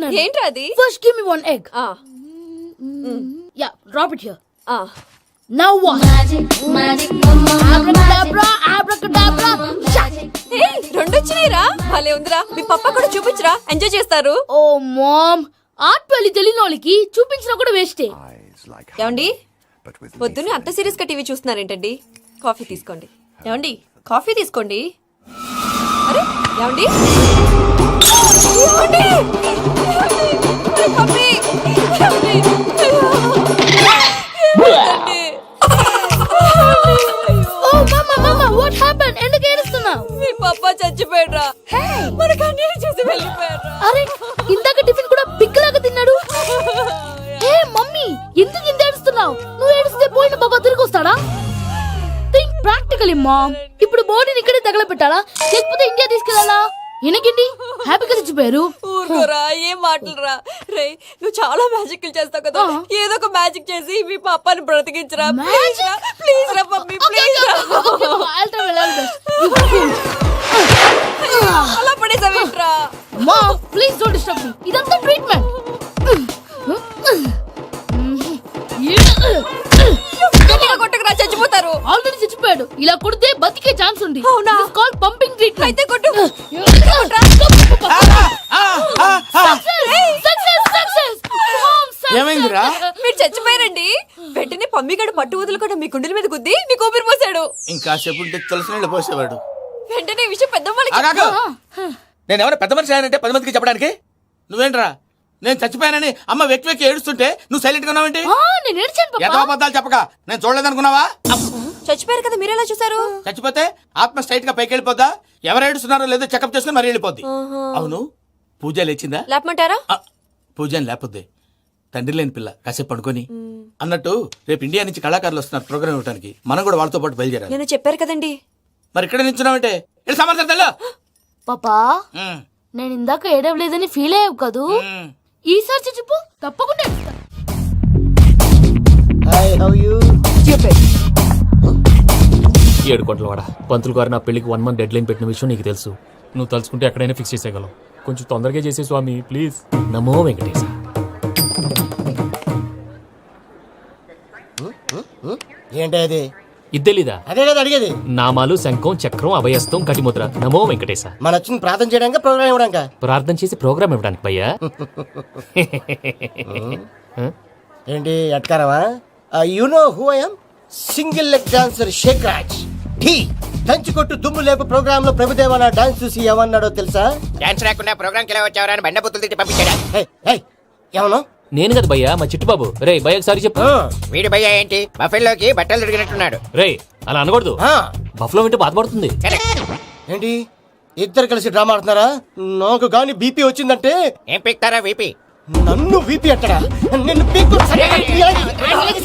నేను. ఏంట్రా అది? First give me one egg. Yeah, drop it here. Now what? Abracadabra, abracadabra. రెండు వచ్చినాయిరా. భలే ఉందిరా. మీ పప్ప కూడా చూపించరా, ఎంజాయ్ చేస్తారు. Oh mom, ఆర్ట్ పెళ్లి తెలియని వాళ్ళకి చూపించినా కూడా వేస్టే. ఏమండి, పొద్దున్నే అంత సీరియస్ గా టీవీ చూస్తున్నారేంటండి? కాఫీ తీసుకోండి. ఏమండి, కాఫీ తీసుకోండి. అరే ఏమండి, ఏమండి? అరే, పప్పీ! ఏమండి? ఏమైందండి? Oh mama, mama, what happened? ఎందుకు ఏడుస్తున్నావు? మీ పప్ప చచ్చిపోయాడ్రా. మనకు అన్యాయం చేసి వెళ్ళిపోయాడ్రా. అరే ఇందాక టిఫిన్ కూడా పిక్కలాగా తిన్నాడు. ఏ మమ్మీ, ఎందుకు ఇంత ఏడుస్తున్నావు? నువ్వు ఏడిస్తే పోయిన బాబా తిరిగి వస్తాడా? Think practically mom. ఇప్పుడు బాడీని ఇక్కడే తగలబెట్టాలా లేకపోతే ఇండియా తీసుకెళ్లాలా? ఎనకండి హ్యాపీగా చచ్చిపోయారు. ఊరుకోరా, ఏం మాటలురా. రే, నువ్వు చాలా మ్యాజిక్ చేస్తావు కదా, ఏదో ఒక మ్యాజిక్ చేసి మీ పాపాని బ్రతికించరా. ప్లీజ్ రా మమ్మీ, ప్లీజ్ రా. అలా పడేసావేంట్రా? Mom please don't disturb me. ఇదంతా ట్రీట్మెంట్. గట్టిగా కొట్టకురా, చచ్చిపోతారు. ఆల్రెడీ చచ్చిపోయాడు. ఇలా కొడితే బతికే ఛాన్స్ ఉంది. అవునా? Call pumping treatment. అయితే కొట్టు. ఏమైందిరా? మీరు చచ్చిపోయారండి. వెంటనే పమ్మిగాడు పట్టు వదులుకుండా మీ గుండెల మీద గుద్ది మీకు ఊపిరి పోసాడు. ఇంకా చెప్పుంటే తులసి నీళ్ళు పోసేవాడు. వెంటనే ఈ విషయం పెద్దవాళ్ళకి నేను ఎవరైనా పెద్ద మనిషి ఆయనంటే 10 మందికి చెప్పడానికి. నువ్వేంట్రా నేను చచ్చిపోయానని అమ్మ వెక్కి వెక్కి ఏడుస్తుంటే నువ్వు సైలెంట్ గా ఉన్నావేంటి? నేను ఏడ్చాను పాపా. ఎంతో అబద్ధాలు చెప్పక నేను చూడలేదనుకున్నావా? చచ్చిపోయారు కదా, మీరెలా చూసారు? చచ్చిపోతే ఆత్మ స్ట్రైట్ గా పైకి వెళ్ళిపోద్దా? ఎవరు ఏడుస్తున్నారో లేదో చెకప్ చేసుకుని మరీ వెళ్ళిపోద్ది. అవును, పూజ లేచిందా? లేపమంటారా? పూజ లేకపోద్ది. తండ్రి లేని పిల్ల కాసేపు పడుకొని అన్నట్టు రేపు ఇండియా నుంచి కళాకారులు వస్తున్నారు ప్రోగ్రామ్ ఇవ్వడానికి. మనం కూడా వాళ్ళతో పాటు బయలుదేరాలి. నేను చెప్పారు కదండి. మరి ఇక్కడ నిల్చున్నావంటే సమర్థతలో పాపా నేను ఇందాక ఏడవలేదని ఫీల్ అయ్యావు కదూ. ఈసారి చచ్చిపో, తప్పకుండా ఏడుస్తా. ఏడు కోట్ల వాడ పంతులు గారు నా పెళ్లికి 1 month డెడ్ లైన్ పెట్టిన విషయం నీకు తెలుసు. నువ్వు తలుచుకుంటే ఎక్కడైనా ఫిక్స్ చేసేయగలవు. కొంచెం తొందరగా చేసే స్వామి ప్లీజ్. నమో వెంకటేశ. ఏంటి అది? ఇద్దెలీదా? అదే కదా అడిగేది. నామాలు శంఖం చక్రం అభయస్తం కటిముద్ర. నమో వెంకటేశ. మన వచ్చింది ప్రార్థన చేయడానికి, ప్రోగ్రామ్ ఇవ్వడానిక? ప్రార్థన చేసి ప్రోగ్రామ్ ఇవ్వడానికి భయ్యా. ఏంటి ఎట్కారమా? You know who I am? Single leg dancer Shaik Raj. టీ దంచుకొట్టు దుమ్ము లేపు ప్రోగ్రామ్ లో ప్రభుదేవ నా డాన్స్ చూసి ఏమన్నాడో తెలుసా? డాన్స్ రాకుండా ప్రోగ్రామ్ కి ఎలా వచ్చావరా అని బండ బుద్ధులు తిట్టి పంపించాడా? ఏమన్నా? నేను కదా భయ్యా, మా చిట్టుబాబు. రే భయ్య ఒకసారి చెప్పు. వీడి భయ్యా ఏంటి బఫెల్లోకి బట్టలు తిరిగినట్టున్నాడు. రే అలా అనకూడదు, బఫ్లో వింటే బాధపడుతుంది. ఏంటి ఇద్దరు కలిసి డ్రామా ఆడుతున్నారా? నాకు గాని బీపీ వచ్చిందంటే ఏం పిక్తారా వీపీ? నన్ను బీపీ అట్టడా? నిన్ను పీక్కు.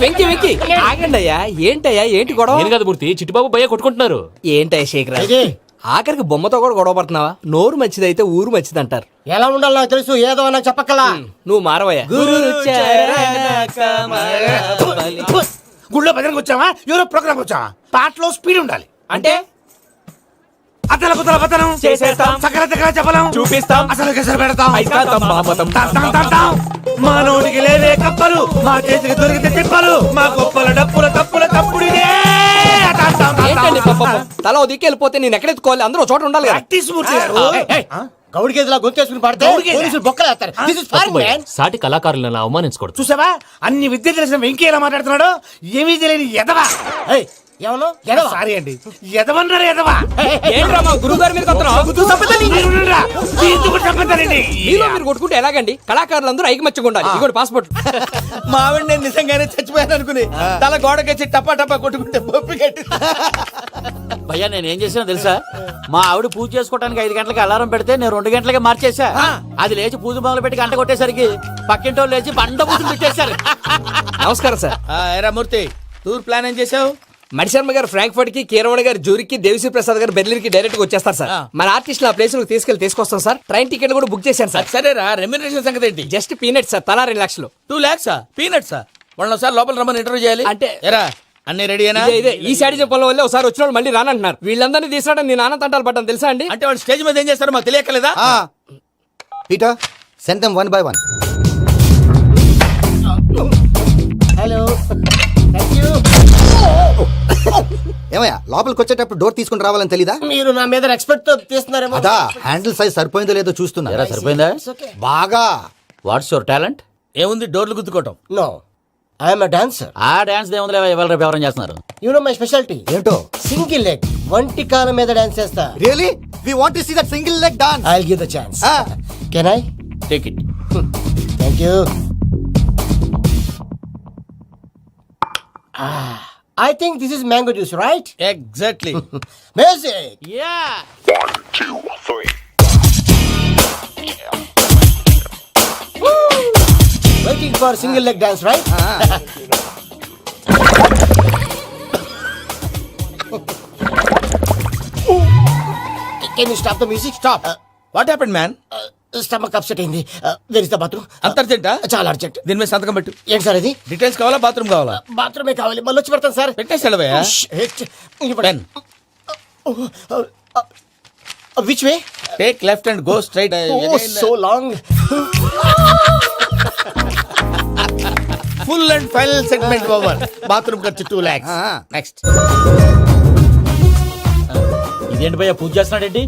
వెంకి వెంకి ఆగండి అయ్యా. ఏంటయ్యా ఏంటి గొడవ? నేను కదా మూర్తి, చిట్టుబాబు భయ్య కొట్టుకుంటున్నారు. ఏంటయ్యా శేఖర్, ఆఖరికి బొమ్మతో కూడా గొడవ పడుతున్నావా? నోరు మంచిదైతే ఊరు మంచిది అంటారు. ఎలా ఉండాలి నాకు తెలుసు, ఏదో నాకు చెప్పక్కలా. నువ్వు మారవయ్యా. గుళ్ళో భజనకు వచ్చావా? ఎవరో ప్రోగ్రామ్ వచ్చావా? పాటలో స్పీడ్ ఉండాలి. అంటే అతల కుతల పతనం చేసేస్తాం, సకల దగ్గర చెప్పలేం, చూపిస్తాం, అసలు గెసరు పెడతాం, అయితాం, బాపతం. మానవుడికి లేవే కప్పలు, మా చేతికి దొరికితే తిప్పలు, మా గొప్పల డప్పుల తప్పుల తప్పుడిదే. ఏంటండి పాపం? తల ఓ దిక్కు వెళ్ళిపోతే నేను ఎక్కడెత్తుకోవాలి? అందరూ చోట ఉండాలి కదా. గౌడి గేదెలా గొంతేసుకుని పాడితే పోలీసులు బొక్కలు వేస్తారు. This is foreign, man. సాటి కళాకారులను అవమానించకూడదు. చూసావా అన్ని విద్య తెలిసిన వెంకీ ఎలా మాట్లాడుతున్నాడు? ఏమీ తెలియని ఎదవా. ఏమన్నా సారీ అండి, ఎదవన్నారు ఎదవా. ఏంట్రా మా గురువు గారి మీద మీరు కొట్టుకుంటే ఎలాగండి? కళాకారులందరూ ఐకమత్యంగా ఉండాలి. ఇదిగోండి పాస్పోర్ట్. మా ఆవిడ నేను నిజంగానే చచ్చిపోయాను అనుకుని తల గోడకొచ్చి టపా టపా కొట్టుకుంటే బొప్పి కట్టి. భయ్యా నేను ఏం చేసినా తెలుసా? మా ఆవిడ పూజ చేసుకోవడానికి 5 గంటలకి అలారం పెడితే నేను 2 గంటలకి మార్చేసా. అది లేచి పూజ మొదలు పెట్టి గంట కొట్టేసరికి పక్కింటి వాళ్ళు లేచి బండ పూజలు పెట్టేశారు. నమస్కారం సార్. ఏరా మూర్తి, టూర్ ప్లాన్ ఏం చేసావు? మణిశర్మ గారు ఫ్రాంక్ఫర్ట్ కి, కీరవాణి గారు జూరిక్ కి, దేవిశ్రీ ప్రసాద్ గారు బెర్లిన్ కి డైరెక్ట్ గా వచ్చేస్తారు సార్. మన ఆర్టిస్ట్ ఆ ప్లేస్ తీసుకొస్తాం సార్. ట్రైన్ టికెట్ కూడా బుక్ చేశాను సార్. సరేరా, రెమ్యూనరేషన్ సంగతి ఏంటి? జస్ట్ పీనట్స్ సార్, తలా 2 లక్షలు. 2 lakhs పీనట్స్? వాళ్ళని ఒకసారి లోపల రమ్మని ఇంటర్వ్యూ చేయాలి. అంటే ఎరా అన్ని రెడీ అయినా? ఇదే ఈ సైడ్ చెప్పడం వల్ల ఒకసారి వచ్చిన వాళ్ళు మళ్ళీ రానంటున్నారు. వీళ్ళందరినీ తీసుకురావడం నేను నాన్న తంటాలు పడ్డాను తెలుసా అండి. అంటే వాళ్ళు స్టేజ్ మీద ఏం చేస్తారో మాకు తెలియక్కలేదా? Peter Send them one by one. Hello thank you. ఏమయ్యా లోపలికి వచ్చేటప్పుడు డోర్ తీసుకుని రావాలని తెలీదా? మీరు నా మీద ఎక్స్పెక్ట్ తో తీస్తున్నారేమో. అదా హ్యాండిల్ సైజ్ సరిపోయిందో లేదో చూస్తున్నా. ఎరా సరిపోయిందా? బాగా. What's your talent? ఏముంది డోర్లు గుద్దుకోవటం. No I'm a dancer. ఆ డాన్స్ దేవుందిలే, ఇవాళ రేపు ఎవరైనా చేస్తున్నారు. You know my speciality. ఏంటో? సింగిల్ లెగ్, వంటి కాలం మీద డాన్స్ చేస్తా. Really we want to see that single leg dance. I will give the chance. Can I? Take it. Thank you. I think this is mango juice, right? Exactly. Music. Yeah. Waiting for single leg dance, right? Can you stop the music? Stop. What happened man? Stomach upset అయింది. Where is the bathroom? అంత అర్జెంటా? చాలా urgent. దీని మీద సంతకం పెట్టు. ఏంటి sir ఇది? Details కావాలా బాత్రూమ్ కావాలా? బాత్రూమే కావాలి. మళ్ళీ వచ్చి పెడతాను సార్. పెట్టేసాడవయ్యా. Pen. Which way? Take left and go straight. Oh, so long. Full and final segment over. Bathroom ఖర్చు 2 lakhs. నెక్స్ట్. ఇదేంటి భయ్యా పూజ చేస్తున్నాడేంటి?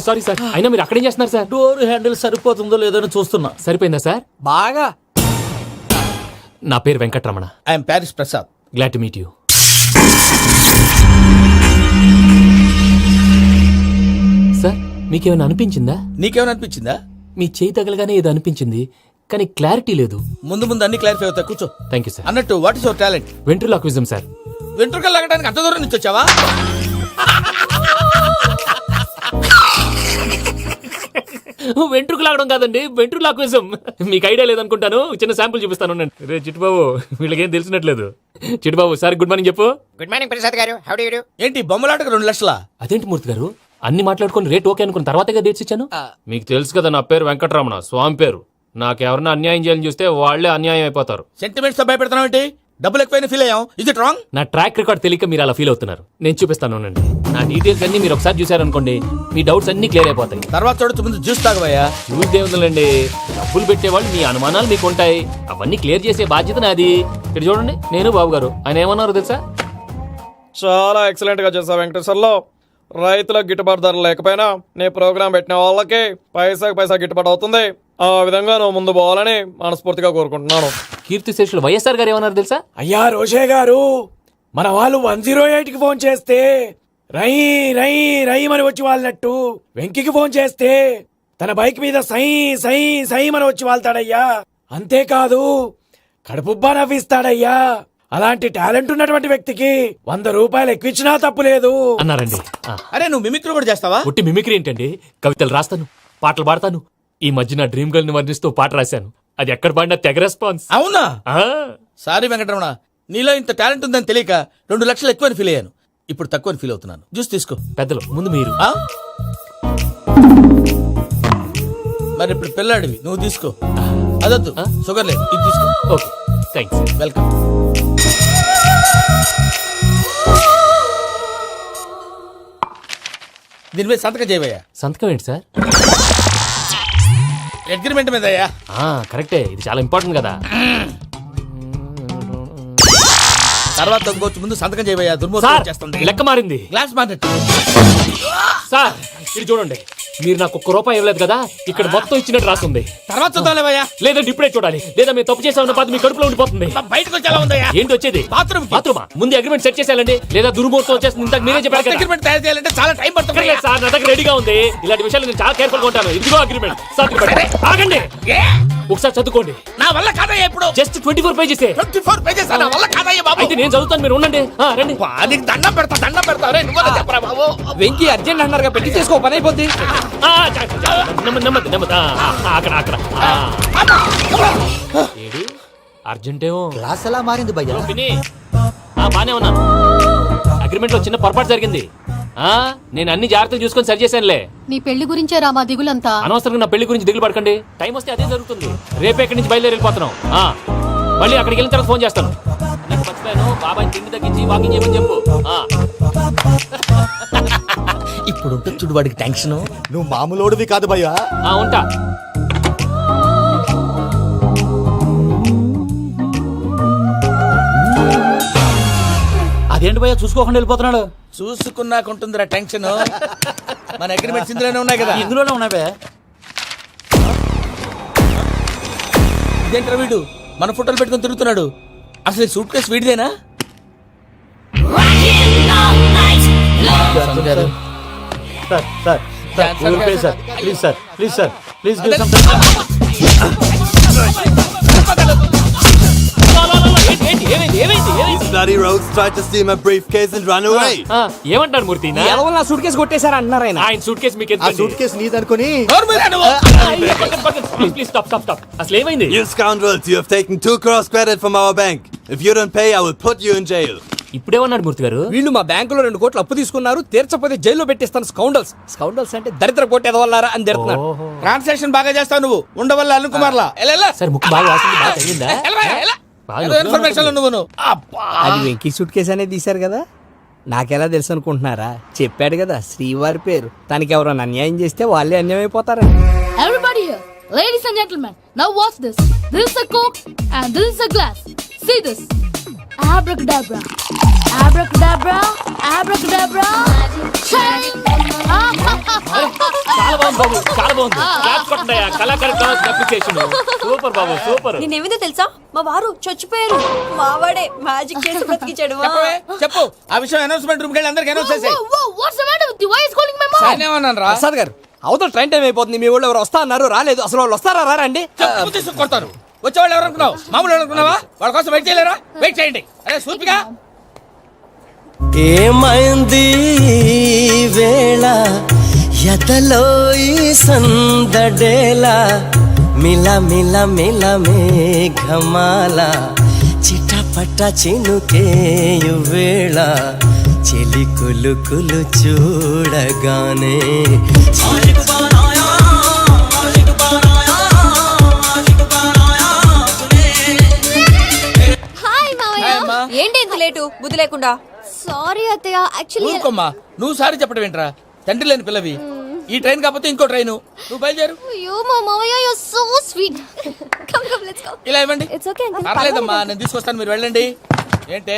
సారీ సార్ అయినా మీరు అక్కడేం చేస్తున్నారు సార్? డోర్ హ్యాండిల్ సరిపోతుందో లేదో అని చూస్తున్నా. సరిపోయిందా సార్? బాగా. నా పేరు Venkatramana. I'm Paris Prasad. Glad to meet you. Sir మీకేమైనా అనిపించిందా? నీకేమైనా అనిపించిందా? మీ చేయి తగలగానే ఏదో అనిపించింది, కానీ క్లారిటీ లేదు. ముందు ముందు అన్ని క్లారిఫై అవుతాయి. కూర్చో. Thank you sir. అన్నట్టు what is your talent? Ventriloquism sir. వెంట్రుకలు లాగడానికి అంత దూరం నుంచి వచ్చావా? వెంట్రుకు లాగడం కాదండి, వెంట్రులాక్విజం. మీకు ఐడియా లేదనుకుంటాను, చిన్న శాంపుల్ చూపిస్తాను. రే చిట్టుబాబు, వీళ్ళకేం తెలిసినట్లేదు. చిట్టుబాబు సార్ గుడ్ మార్నింగ్ చెప్పు. గుడ్ మార్నింగ్ ప్రసాద్ గారు. How do you do? ఏంటి బొమ్మలాటకు 2 లక్షలా? అదేంటి మూర్తి గారు, అన్ని మాట్లాడుకుని రేట్ ఓకే అనుకున్న తర్వాతగా డేట్స్ ఇచ్చాను. మీకు తెలుసు కదా నా పేరు వెంకటరమణ, స్వామి పేరు. నాకెవరన్నా అన్యాయం చేయాలని చూస్తే వాళ్లే అన్యాయం అయిపోతారు. సెంటిమెంట్స్ తో భయపెడతావు ఏంటి? డబ్బులు ఎక్కువైనా ఫీల్ అయ్యాం. Is it wrong? నా ట్రాక్ రికార్డ్ తెలియక మీరు అలా ఫీల్ అవుతున్నారు. నేను చూపిస్తాను ఉండండి. నా డీటెయిల్స్ అన్ని మీరు ఒకసారి చూసారనుకోండి, మీ డౌట్స్ అన్ని క్లియర్ అయిపోతాయి. తర్వాత చూడొచ్చు, ముందు జ్యూస్ తాగబోయా. చూస్తే ఉందండి, డబ్బులు పెట్టేవాళ్ళు మీ అనుమానాలు మీకు ఉంటాయి, అవన్నీ క్లియర్ చేసే బాధ్యత నాది. ఇక్కడ చూడండి, నేను బాబు గారు. ఆయన ఏమన్నారు తెలుసా? చాలా ఎక్సలెంట్ గా చేసావు వెంకటేశ్వర్లో. రైతులకు గిట్టుబాటు ధర లేకపోయినా నీ ప్రోగ్రాం పెట్టిన వాళ్ళకి పైసాకి పైసా గిట్టుబాటు అవుతుంది. ఆ విధంగా నువ్వు ముందు పోవాలని మనస్ఫూర్తిగా కోరుకుంటున్నాను. కీర్తి శేషులు వైఎస్ఆర్ గారు ఏమన్నారు తెలుసా? అయ్యా రోషే గారు, మన వాళ్ళు 108కి ఫోన్ చేస్తే రై రై రై అని వచ్చి వాళ్ళనట్టు, వెంకికి ఫోన్ చేస్తే తన బైక్ మీద సై సై సై అని వచ్చి వాళ్తాడయ్యా. అంతేకాదు కడుపుబ్బా నవ్విస్తాడయ్యా. అలాంటి టాలెంట్ ఉన్నటువంటి వ్యక్తికి 100 రూపాయలు ఎక్కువ ఇచ్చినా తప్పు లేదు అన్నారండి. అరే నువ్వు మిమిక్రీ కూడా చేస్తావా? పుట్టి మిమిక్రీ ఏంటండి, కవితలు రాస్తాను, పాటలు పాడతాను. ఈ మధ్య నా డ్రీమ్ గర్ల్ ని వర్ణిస్తూ పాట రాశాను, అది ఎక్కడ పాడినా తెగ రెస్పాన్స్. అవునా? ఆ, సారీ వెంకటరమణ, నీలో ఇంత టాలెంట్ ఉందని తెలియక 2 లక్షలు ఎక్కువని ఫీల్ అయ్యాను. ఇప్పుడు తక్కువని ఫీల్ అవుతున్నాను. జ్యూస్ తీసుకో. పెద్దలు ముందు మీరు. ఆ? మరి ఇప్పుడు పిల్లాడివి, నువ్వు తీసుకో. అదొద్దు, షుగర్ లేదు, ఇది తీసుకో. Okay thanks. వెల్కమ్. దీని మీద సంతకం చేయవయ్యా. సంతకం ఏంటి సార్? అగ్రిమెంట్ మీద అయ్యా. కరెక్టే, ఇది చాలా ఇంపార్టెంట్ కదా. తర్వాత తగ్గుకోవచ్చు, ముందు సంతకం చేయవయ్యా. సార్ దుర్మోహం చేస్తుంది. లెక్క మారింది. Glass market. సార్ ఇది చూడండి, మీరు నాకు 1 రూపాయి ఇవ్వలేదు కదా, ఇక్కడ మొత్తం ఇచ్చినట్టు రాస్తుంది. తర్వాత చూద్దాంలేవయ్యా. లేదంటే ఇప్పుడే చూడాలి, లేదా మీరు తప్పు చేసామన్న బాధ మీ కడుపులో ఉండిపోతుంది. బయటకు వచ్చేలా ఉందయ్యా. ఏంటి వచ్చేది? బాత్రూమ్. బాత్రూమా? ముందు అగ్రిమెంట్ సెట్ చేసేయాలండి, లేదా దుర్మూర్తం వచ్చేస్తుంది. ఇంతకు మీరే చెప్పారు కదా. అగ్రిమెంట్ తయారు చేయాలంటే చాలా టైం పడుతుంది. అక్కర్లేదు సార్, నా దగ్గర రెడీగా ఉంది. ఇలాంటి విషయాలు నేను చాలా కేర్ఫుల్ గా ఉంటాను. ఇదిగో అగ్రిమెంట్. ఆగండి, ఒకసారి చదువుకోండి. నా వల్ల కాదయ్యా. ఇప్పుడు జస్ట్ 24 పేజెస్. 24 పేజెస్ నా వల్ల కాదయ్యా బాబు. అయితే నేను చదువుతాను, మీరు ఉండండి. రండి. నీకు దండం పెడతా. రే నువ్వు చెప్పరా బాబు. వెంకీ అర్జెంట్ అన్నారుగా, పెట్టి చేసుకో, పని అయిపోద్ది. నెమ్మది అక్కడ. ఏడి అర్జెంటేమో. క్లాస్ ఎలా మారింది భయ్యా? బానే ఉన్నాను. అగ్రిమెంట్ లో చిన్న పొరపాటు జరిగింది. నేను అన్ని జాగ్రత్తలు చూసుకొని సరి చేశానులే. నీ పెళ్లి గురించే రా మా దిగులంతా. అనవసరంగా నా పెళ్లి గురించి దిగులు పడకండి. టైం వస్తే అదే జరుగుతుంది. రేపే ఇక్కడి నుంచి బయలుదేరి వెళ్ళిపోతున్నాం. మళ్ళీ అక్కడికి వెళ్ళిన తర్వాత ఫోన్ చేస్తాను. నాకు మర్చిపోయాను, బాబాయ్ తిండి తగ్గించి వాకింగ్ చేయమని చెప్పు. అప్పుడు ఉంటుంది చూడు వాడికి టెన్షన్. నువ్వు మామూలోడివి కాదు భయ్యా. ఉంటా. అదేంటి భయ్యా చూసుకోకుండా వెళ్ళిపోతున్నాడు? చూసుకున్నాకుంటుందిరా టెన్షన్. మన అగ్రిమెంట్స్ ఇందులోనే ఉన్నాయి కదా. ఇందులోనే ఉన్నావే. ఇదేంట్రా వీడు మన ఫోటోలు పెట్టుకొని తిరుగుతున్నాడు? అసలు సూట్ కేసు వీడిదేనా? Please sir please sir please ఏమంటారు మూర్తి? ఎవరు నా సూట్ కేసు కొట్టేశారు అంటున్నారు ఆయన. ఆయన సూట్ కేసు మీకు ఆ సూట్ కేసు నీదనుకుని ప్లీజ్ స్టాప్ స్టాప్ స్టాప్. అసలు ఏమైంది? You scoundrels, you have taken 2 crores credit from our bank. If you don't pay, I will put you in jail. ఇప్పుడేమన్నాడు మూర్తి గారు? వీళ్ళు మా బ్యాంకులో 2 కోట్లు అప్పు తీసుకున్నారు, తీర్చపోతే జైల్లో పెట్టిస్తాను. స్కౌండల్స్. స్కౌండల్స్ అంటే దరిద్ర కోట ఎదవల్లారా అని తిడుతున్నారు. ట్రాన్సాక్షన్ బాగా చేస్తావు నువ్వు. ఉండవల్ల అల్లు కుమార్లా సరే ముక్కు బాగా వాసింది, బాగా తగ్గిందా? బాగా నొప్పిగా ఇన్ఫర్మేషన్ ఉంటుంది. నువ్వు. అది వెంకీ సూట్ కేసు అనేది తీశారు కదా, నాకెలా తెలుసు అనుకుంటున్నారా? చెప్పాడు కదా శ్రీవారి పేరు. తనకి ఎవరైనా అన్యాయం చేస్తే వాళ్ళే అన్యాయం అయిపోతారని. Everybody here, ladies and gentlemen, now watch this. This is a Coke and this is a glass. See this. Abracadabra. Abracadabra. Abracadabra. Shine. చాలా బాగుంది బాబు, చాలా బాగుంది. క్లాప్స్ కొట్టండి. కళాకారు అప్రిసియేషన్. సూపర్ బాబు, సూపర్. నేనేమిందో తెలుసా, మా వారు చచ్చిపోయారు. మావాడే మ్యాజిక్ చేసి బ్రతికించాడు. చెప్పు ఆ విషయం. అనౌన్స్మెంట్ రూమ్ కి వెళ్ళి అందరికి అనౌన్స్ చేసేయ్. Whoa, what's the matter with you? Why is calling my mom? నేనేమన్నాను రా? ప్రసాద్ గారు, అవతల ట్రైన్ టైం అయిపోతుంది. మీ వాళ్ళు ఎవరు వస్తా అన్నారు, రాలేదు. అసలు వాళ్ళు వస్తారా రారా అండి? చెప్పు తీసుకు కొడతాను. వచ్చేవాళ్ళు ఎవరు అనుకున్నావు? మామూలు అనుకున్నావా? వాళ్ళ కోసం వెయిట్ చేయలేరా? వెయిట్ చేయండి. అరే సూపిగా ఏమైంది వేళ ఎదలో ఈ సందడేలా మిల మిల మిల మేఘమాల చిటపట చినుకేయు వేళ చెలి కులు కులు చూడగానే హాయ్ మావయ్య. ఏంటి ఇంత లేటు? బుద్ధి లేకుండా. సారీ అత్తయ్య, యాక్చువల్లీ ఊరుకోమ్మా. నువ్వు సారి చెప్పడం ఏంట్రా? తండ్రి లేని పిల్లవి. ఈ ట్రైన్ కాకపోతే ఇంకో ట్రైన్. నువ్వు బయలుదేరు. అయ్యో మా మావయ్య, you are so sweet. Come come let's go. ఇలా ఇవ్వండి. It's okay uncle. పర్లేదమ్మా, నేను తీసుకొస్తాను, మీరు వెళ్ళండి. ఏంటే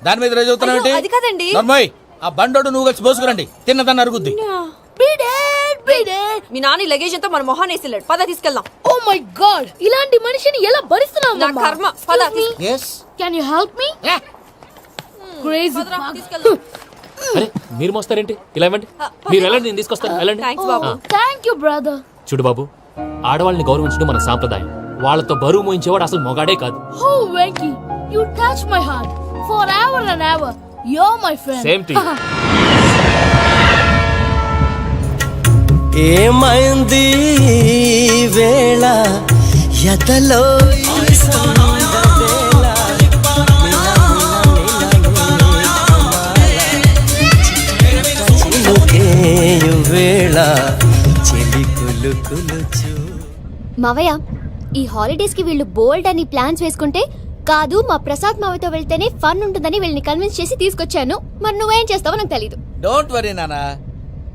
దాని మీద రోజు అవుతున్నావు ఏంటి? అయ్యో, అది కాదండి. నర్మోయ్, ఆ బండోడు నువ్వు కలిసి పోసుకురండి. తిన్నదాన్ని అరుగుద్ది. మీ నాని లగేజ్ అంతా మన మొహాన్ని వేసిల్లాడు. పద తీసుకెళ్దాం. Oh my God! ఇలాంటి మనిషిని ఎలా భరిస్తున్నావు? నా కర్మ. పద Can you help me? Crazy. తీసుకెళ్దాం. అరే మీరు మోస్తారేంటి? ఇలా ఇవ్వండి. మీరు వెళ్ళండి, నేను తీసుకొస్తాను. వెళ్ళండి. Thanks Babu. Thank you, brother. చూడు బాబు, ఆడవాళ్ళని గౌరవించడం మన సాంప్రదాయం. వాళ్ళతో బరువు మోయించేవాడు అసలు మొగాడే కాదు. Oh, Venky, you touch my heart forever and ever. You're my friend. Same to you. ఏమైంది వేళ ఎదలో ఈ సందడేలా చినుకేయు వేళ చెలి కులు కులు చూ. మావయ్య, ఈ హాలిడేస్ కి వీళ్ళు బోల్డ్ అని ప్లాన్స్ వేసుకుంటే కాదు మా ప్రసాద్ మావయ్యతో వెళ్తేనే ఫన్ ఉంటుందని వీళ్ళని కన్విన్స్ చేసి తీసుకొచ్చాను. మరి నువ్వేం చేస్తావో నాకు తెలీదు. డోంట్ వరీ నానా.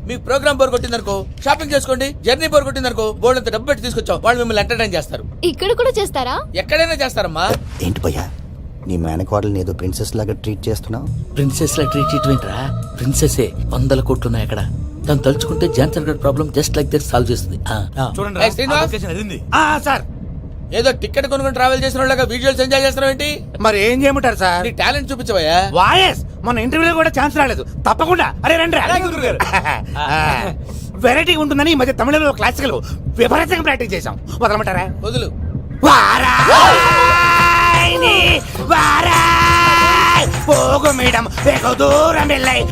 మీకు ప్రోగ్రామ్ బోర్ కొట్టిందనుకో షాపింగ్ చేసుకోండి. జర్నీ బోర్ కొట్టిందనుకో బోర్డు అంత డబ్బు పెట్టి తీసుకొచ్చాం. వాళ్ళు మిమ్మల్ని ఎంటర్టైన్ చేస్తారు. ఇక్కడ కూడా చేస్తారా? ఎక్కడైనా చేస్తారమ్మా. ఏంటి భయ్యా, నీ మేనకోడల్ని ఏదో ప్రిన్సెస్ లాగా ట్రీట్ చేస్తున్నావు? ప్రిన్సెస్ లా ట్రీట్ చేయటం ఏంట్రా? ప్రిన్సెస్ 100 కోట్లు ఉన్నాయి అక్కడ. తను తలుచుకుంటే జాన్సన్ గడ్ problem just like that solve చేస్తుంది. చూడండి సార్, ఏదో టికెట్ కొనుక్కొని ట్రావెల్ చేసిన వాళ్ళగా విజువల్స్ ఎంజాయ్ చేస్తున్నావు ఏంటి? మరి ఏం చేయమంటారు సార్? నీ టాలెంట్ చూపించవయ్యా. వాయస్ మన ఇంటర్వ్యూలో కూడా ఛాన్స్ రాలేదు. తప్పకుండా అరే రండి. వెరైటీ ఉంటుందని ఈ మధ్య తమిళంలో క్లాసికల్ విపరీతంగా ప్రాక్టీస్ చేశాం. వదలమంటారా? వదులు. పోగు మేడం వెగు దూరం వెళ్ళాయి.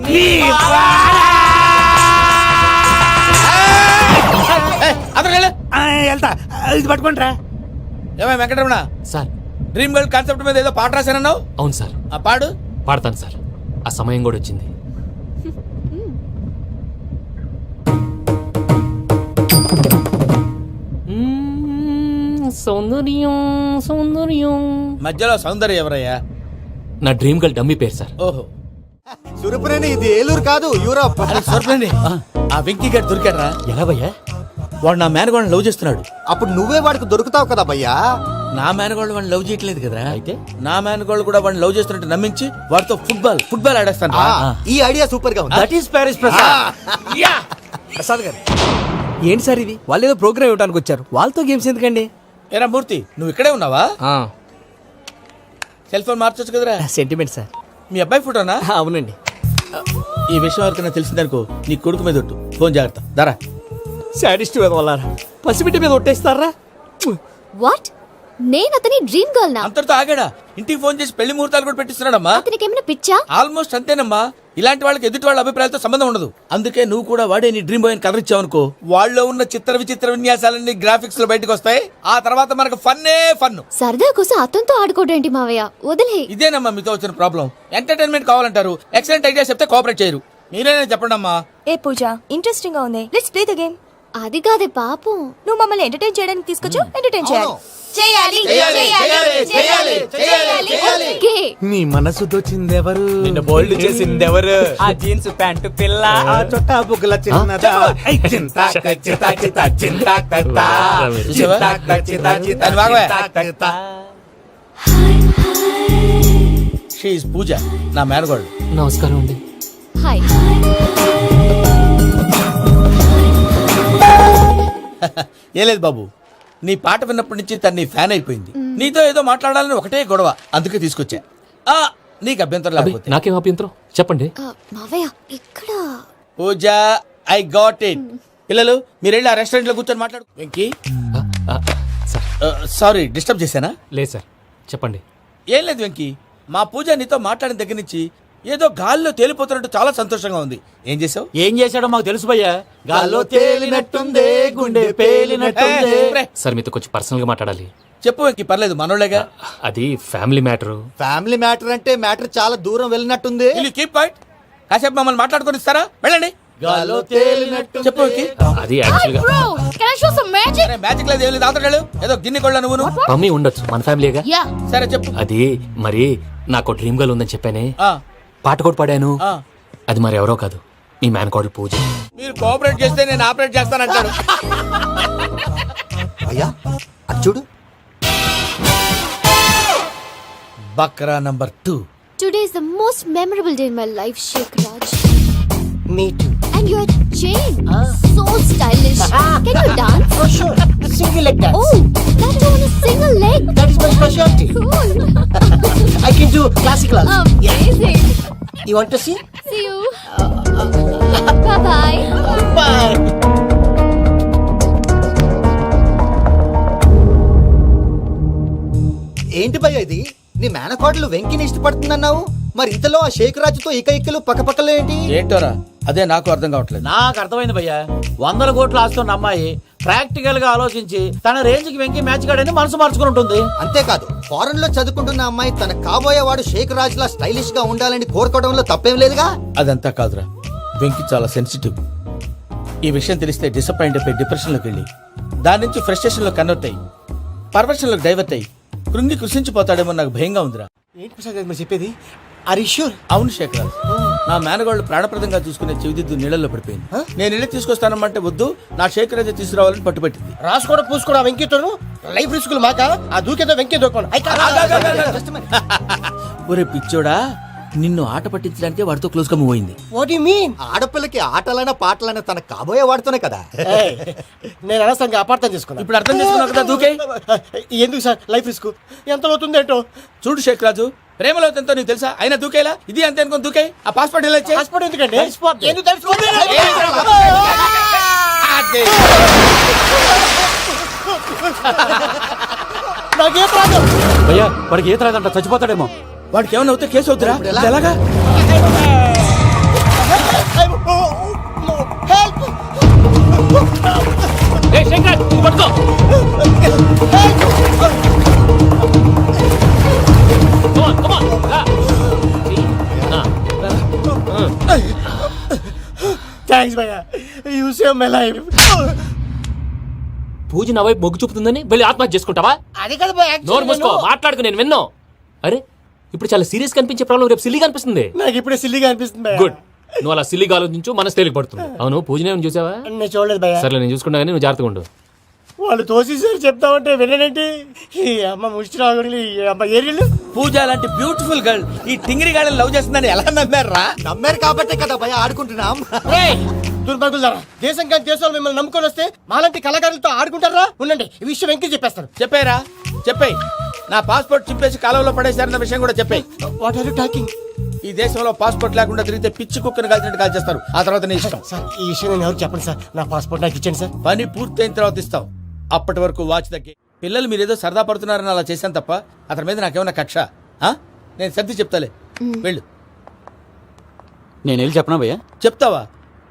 వెళ్తా, ఇది పట్టుకుంటారా? ఏమై Venkataramana sir, dream girl concept మీద ఏదో పాట రాశానన్నావు. అవును సార్. ఆ పాడు. పాడతాను సార్. ఆ సమయం కూడా వచ్చింది. సౌందర్యం సౌందర్యం. మధ్యలో సౌందర్య ఎవరయ్యా? నా డ్రీమ్ గర్ల్ డమ్మీ పేరు సార్. ఓహో, సురపురేని ఇది ఏలూరు కాదు, యూరప్. సర్ప్లేండి. ఆ వెంకీ గారు దొరికారా? ఎలా భయ్యా? వాడు నా మేనగోళ్ళని లవ్ చేస్తున్నాడు. అప్పుడు నువ్వే వాడికి దొరుకుతావు కదా భయ్యా. నా మేనగోళ్ళు వాడిని లవ్ చేయట్లేదు కదా. అయితే నా మేనగోళ్ళు కూడా వాడిని లవ్ చేస్తున్నట్టు నమ్మించి వాడితో ఫుట్బాల్ ఆడేస్తాను. ఈ ఐడియా సూపర్ గా ఉంది. That is Paris Prasad. Prasad గారు ఏంటి సార్ ఇది? వాళ్ళు ఏదో ప్రోగ్రామ్ ఇవ్వడానికి వచ్చారు, వాళ్ళతో గేమ్స్ ఎందుకండి? ఏరా మూర్తి, నువ్వు ఇక్కడే ఉన్నావా? సెల్ ఫోన్ మార్చొచ్చు కదరా. Sentiment sir. మీ అబ్బాయి ఫోటోనా? అవునండి. ఈ విషయం ఎవరికైనా తెలిసిందనుకో నీ కొడుకు మీద ఒట్టు. ఫోన్ జాగ్రత్త. దారా. సాడిస్ట్ మీద వాళ్ళారా, పసిబిడ్డ మీద ఒట్టేస్తారా? వాట్? నేను అతని డ్రీమ్ గర్ల్ నా? అంతటితో ఆగాడా? ఇంటికి ఫోన్ చేసి పెళ్లి ముహూర్తాలు కూడా పెట్టిస్తున్నాడమ్మా. అతనికి ఏమైనా పిచ్చా? ఆల్మోస్ట్ అంతేనమ్మా. ఇలాంటి వాళ్ళకి ఎదుటి వాళ్ళ అభిప్రాయాలతో సంబంధం ఉండదు. అందుకే నువ్వు కూడా వాడే నీ డ్రీమ్ బాయ్ అని కవర్ ఇచ్చావనుకో, వాళ్ళలో ఉన్న చిత్ర విచిత్ర విన్యాసాలన్నీ గ్రాఫిక్స్ లో బయటకు వస్తాయి. ఆ తర్వాత మనకు ఫన్నే ఫన్. సరదా కోసం అతనితో ఆడుకోవడం మావయ్య, వదిలే. ఇదేనమ్మా మీతో వచ్చిన ప్రాబ్లం. ఎంటర్టైన్మెంట్ కావాలంటారు, ఎక్సలెంట్ ఐడియా చెప్తే కోఆపరేట్ చేయరు. మీరేనా చెప్పండి అమ్మా. ఏ పూజ, ఇంట్రెస్టింగ్ గా ఉంది, లెట్స్ ప్లే ద గేమ్. అది కాదే పాపం. నువ్వు మమ్మల్ని ఎంటర్టైన్ చేయడానికి తీసుకొచ్చు, ఎంటర్టైన్ చేయాలి. ఓకే. నీ మనసు దోచిందెవరు? నిన్న బోల్డ్ చేసిందెవరు? ఆ జీన్స్ ప్యాంటు పిల్ల, ఆ చొట్టా బుగ్గల చిన్నదా. షీ ఇస్ పూజ, నా మేనగోళ్ళు. నమస్కారం అండి. హాయ్. ఏ లేదు బాబు, నీ పాట విన్నప్పటి నుంచి తను నీ ఫ్యాన్ అయిపోయింది. నీతో ఏదో మాట్లాడాలని ఒకటే గొడవ, అందుకే తీసుకొచ్చా. నీకు అభ్యంతరం లేకపోతే. నాకేం అభ్యంతరం చెప్పండి. మావయ్య ఇక్కడ. పూజ, ఐ గాట్ ఇట్. పిల్లలు మీరు వెళ్ళి ఆ రెస్టారెంట్ లో కూర్చొని మాట్లాడు. వెంకీ, సారీ డిస్టర్బ్ చేశానా? లేదు సార్, చెప్పండి. ఏం లేదు వెంకీ, మా పూజ నీతో మాట్లాడిన దగ్గర నుంచి ఏదో గాల్లో తేలిపోతున్నట్టు చాలా సంతోషంగా ఉంది. ఏం చేసావు? ఏం చేశాడో మాకు తెలుసు భయ్యా. గాల్లో తేలినట్టుందే, గుండె పేలినట్టుందే. సార్ మీతో కొంచెం పర్సనల్ గా మాట్లాడాలి. చెప్పు వెంకీ, పర్లేదు మనోళ్ళేగా. అది ఫ్యామిలీ మ్యాటర్. ఫ్యామిలీ మ్యాటర్ అంటే మ్యాటర్ చాలా దూరం వెళ్ళినట్టుంది. Keep quiet. కాసేపు మమ్మల్ని మాట్లాడుకొని ఇస్తారా? వెళ్ళండి. గాల్లో తేలినట్టు చెప్పు వెంకీ. అది యాక్చువల్ గా Bro, can I show some magic? Magic లేదు, ఏం లేదు. ఆతడాలు ఏదో గిన్నె కొళ్ళ నువ్వు. మమ్మీ ఉండొచ్చు, మన ఫ్యామిలీగా. Yeah. సరే చెప్పు. అది మరి నాకు డ్రీమ్ గర్ల్ ఉందని చెప్పానే, ఆ, పాట కూడా పాడాను. ఆ. అది మరి ఎవరో కాదు, మీ మేనకోడలు పూజ. మీరు కోఆపరేట్ చేస్తే నేను ఆపరేట్ చేస్తానంటాడు. అయ్యా అది చూడు. Bakra number 2. Today is the most memorable day in my life, Sheikh Raj. Me too. And your chain, so stylish. Can you dance? Oh sure. Single leg dance. Oh, that is on a single leg. That is my specialty. Cool. I can do classical also. Amazing. You want to see? See you. Bye-bye. Bye. ఏంటి భయ్య ఇది? నీ మేనకోడలు వెంకిని ఇష్టపడుతుందన్నావు, మరి ఇంతలో ఆ షేక్ రాజుతో ఇకలు పక్కపక్కలో ఏంటి? ఏంటోరా, అదే నాకు అర్థం కావట్లేదు. నాకు అర్థమైంది భయ్యా. 100 కోట్లు ఆస్తున్న అమ్మాయి ప్రాక్టికల్ గా ఆలోచించి తన రేంజ్ కి వెంకీ మ్యాచ్ కాడని మనసు మార్చుకుని ఉంటుంది. అంతేకాదు, ఫారెన్ లో చదువుకుంటున్న అమ్మాయి తన కాబోయేవాడు షేక్ రాజ్ లా స్టైలిష్ గా ఉండాలని కోరుకోవడంలో తప్పేం లేదుగా. అదంతా కాదురా, వెంకీ చాలా సెన్సిటివ్. ఈ విషయం తెలిస్తే డిసప్పాయింట్ అయిపోయి డిప్రెషన్లోకి వెళ్ళి దాని నుంచి ఫ్రస్ట్రేషన్ లో కన్వర్ట్ అయ్యి పర్వర్షన్ లోకి డైవర్ట్ అయ్యి కృంగి కృషించిపోతాడేమో నాకు భయంగా ఉందిరా. ఏంటి ప్రసాద్ గారు మీరు చెప్పేది? Are you sure? అవును శేఖర్, నా మేనగోళ్ళు ప్రాణప్రదంగా చూసుకునే చెవిదిద్దు నీళ్ళల్లో పడిపోయింది. నేను ఇళ్ళి తీసుకొస్తానమ్మంటే వద్దు, నా శేఖర్ అయితే తీసుకురావాలని పట్టుబట్టింది. రాసుకోవడం పూసుకోవడం వెంకీతోను లైఫ్ రిస్కులు మాక. ఆ దూకేదో వెంకీ దూకోను. ఒరే పిచ్చోడా, నిన్ను ఆట పట్టించడానికి వాడితో క్లోజ్ గా మూవ్ అయింది. What you mean? ఆడపిల్లకి ఆటలైనా పాటలైనా తన కాబోయే వాడుతూనే కదా. నేను అనవసరంగా అపార్థం చేసుకున్నా. ఇప్పుడు అర్థం చేసుకున్నావు కదా, దూకే. ఎందుకు సార్ లైఫ్ రిస్క్? ఎంత అవుతుంది ఏంటో చూడు షేక్ రాజు, ప్రేమలో ఎంతో నీకు తెలుసా? అయినా దూకేలా, ఇది అంతే అనుకుని దూకే. ఆ పాస్పోర్ట్ ఇలా ఇచ్చే. పాస్పోర్ట్ ఎందుకండి? ఎందుకు తడిసిపోతుంది? నాకేం ప్రాబ్లం? భయ్యా వాడికి ఈత రాదంట, చచ్చిపోతాడేమో. వాడికి ఏమైనా అవుతే కేసు అవుతురా? ఎలాగా? థ్యాంక్స్ భయ్యా, యు సేవ్ మై లైఫ్. పూజ నా వైపు మొగ్గు చూపుతుందని వెళ్ళి ఆత్మహత్య చేసుకుంటావా? అది కదా భయ్యా. నోరు మూసుకో, మాట్లాడుకు, నేను విన్నో. అరే ఇప్పుడు చాలా సీరియస్ కనిపించే ప్రాబ్లం రేపు సిల్లీగా అనిపిస్తుంది. నాకు ఇప్పుడే సిల్లీగా అనిపిస్తుంది భయ్యా. గుడ్, నువ్వు అలా సిల్లిగా ఆలోచించు మనసు తేలిక పడుతుంది. అవును పూజనే చూసావా? నేను చూడలేదు భయ్యా. సరే నేను చూసుకున్నా కానీ నువ్వు జాగ్రత్తగా ఉండు. వాళ్ళు తోసేసారు చెప్తామంటే విననేంటి? ఈ అమ్మ ముష్టి రాగుడి అమ్మ ఏరియలు. పూజ లాంటి బ్యూటిఫుల్ గర్ల్ ఈ టింగిరి గాడిని లవ్ చేస్తుందని ఎలా నమ్మారా? నమ్మారు కాబట్టే కదా భయ ఆడుకుంటున్నాం. దుర్భగులారా, దేశం కానీ దేశాలు మిమ్మల్ని నమ్ముకొని వస్తే మాలాంటి కళాకారులతో ఆడుకుంటారా? ఉండండి, ఈ విషయం వెంకీ చెప్పేస్తాను. చెప్పారా? చెప్పేయ్. నా పాస్పోర్ట్ చింపేసి కాలువలో పడేశారన్న విషయం కూడా చెప్పేయ్. What are you talking? ఈ దేశంలో పాస్పోర్ట్ లేకుండా తిరిగితే పిచ్చి కుక్కను కాల్చినట్టు కాల్చేస్తారు. ఆ తర్వాత నీ ఇష్టం. సార్, ఈ విషయం నేను ఎవరు చెప్పండి సార్. నా పాస్పోర్ట్ నాకు ఇచ్చేయండి సార్. పని పూర్తయిన తర్వాత ఇస్తాం. అప్పటి వరకు వాచ్ తగ్గి. పిల్లలు మీరేదో సరదా పడుతున్నారని అలా చేశాను తప్ప అతని మీద నాకేమన్నా కక్ష? నేను సర్ది చెప్తాలే, వెళ్ళు. నేను వెళ్ళి చెప్పనా భయ్యా? చెప్తావా?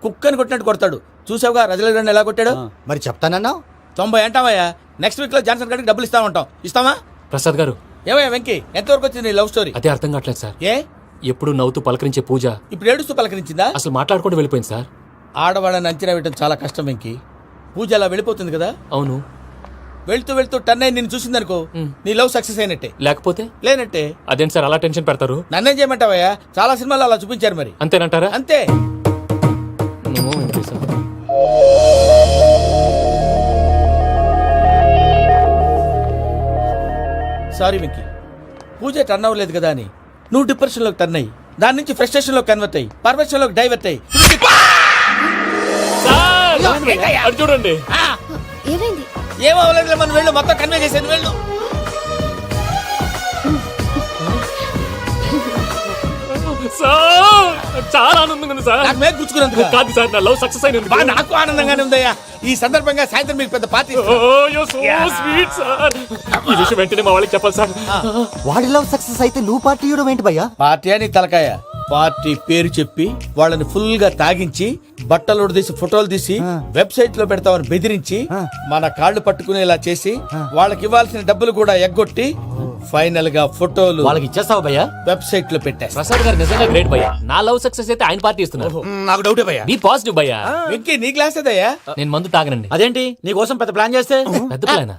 కుక్కని కొట్టినట్టు కొడతాడు. చూసావుగా రజలగడ్డ ఎలా కొట్టాడు? మరి చెప్తానన్నావు. 90 అంటావయ్యా. నెక్స్ట్ వీక్ లో జాన్సన్ గారికి డబ్బులు ఇస్తామంటాం. ఇస్తావా? ప్రసాద్ గారు, ఏమయ్యా వెంకీ, ఎంతవరకు వచ్చింది నీ లవ్ స్టోరీ? అదే అర్థం కావట్లేదు సార్. ఏ ఎప్పుడు నవ్వుతూ పలకరించే పూజ ఇప్పుడు ఏడుస్తూ పలకరించిందా? అసలు మాట్లాడుకుంటూ వెళ్ళిపోయింది సార్. ఆడవాళ్ళని అంచనా వేయడం చాలా కష్టం వెంకీ. పూజ అలా వెళ్ళిపోతుంది కదా. అవును. వెళ్తూ వెళ్తూ టర్న్ అయి నిన్ను చూసిందనుకో, నీ లవ్ సక్సెస్ అయినట్టే. లేకపోతే లేనట్టే. అదేంటి సార్ అలా టెన్షన్ పెడతారు? నన్నేం చేయమంటావయ్యా? చాలా సినిమాలు అలా చూపించారు మరి. అంతేనంటారా? అంతే. నమో వెంకటేశ్వర. సారీ వెంకీ, పూజ టర్న్ అవ్వలేదు కదా అని నువ్వు డిప్రెషన్ లోకి టర్న్ అయ్యి దాని నుంచి ఫ్రస్ట్రేషన్ లో కన్వర్ట్ అయ్యి పర్వర్షన్ లోకి డైవర్ట్ అయ్యి అది చూడండి. ఏమైంది? ఏమవ్వలేదు, మనం వెళ్ళు, మొత్తం కన్వే చేసేది వెళ్ళు. సార్ చాలా ఆనందంగా ఉంది సార్. నాకు మేలు గుచ్చుకున్నందుకు కాదు సార్, నా లవ్ సక్సెస్ అయినందుకు. బా, నాకు ఆనందంగానే ఉందయ్యా. ఈ సందర్భంగా సాయంత్రం మీకు పెద్ద పార్టీ. Sweet sir. ఈ విషయం వెంటనే మా వాళ్ళకి చెప్పాలి సార్. వాడి లవ్ సక్సెస్ అయితే నువ్వు పార్టీ ఇవ్వడం ఏంటి భయ్యా? పార్టీ అని తలకాయ. పార్టీ పేరు చెప్పి వాళ్ళని ఫుల్ గా తాగించి బట్టలు తీసి ఫోటోలు తీసి వెబ్సైట్ లో పెడతామని బెదిరించి మన కాళ్ళు పట్టుకునేలా చేసి వాళ్ళకి ఇవ్వాల్సిన డబ్బులు కూడా ఎగ్గొట్టి ఫైనల్ గా ఫోటోలు వాళ్ళకి ఇచ్చేస్తావా భయ్యా? వెబ్సైట్ లో పెట్టేస్తా. ప్రసాద్ గారు నిజంగా గ్రేట్ భయ్యా. నా లవ్ సక్సెస్ అయితే ఆయన పార్టీ ఇస్తున్నారు. నాకు డౌటే భయ్యా. బీ పాజిటివ్ భయ్యా. వెంకీ నీ గ్లాస్ ఏదయ్యా? నేను మందు తాగనండి. అదేంటి నీ కోసం పెద్ద ప్లాన్ చేస్తే? పెద్ద ప్లానా?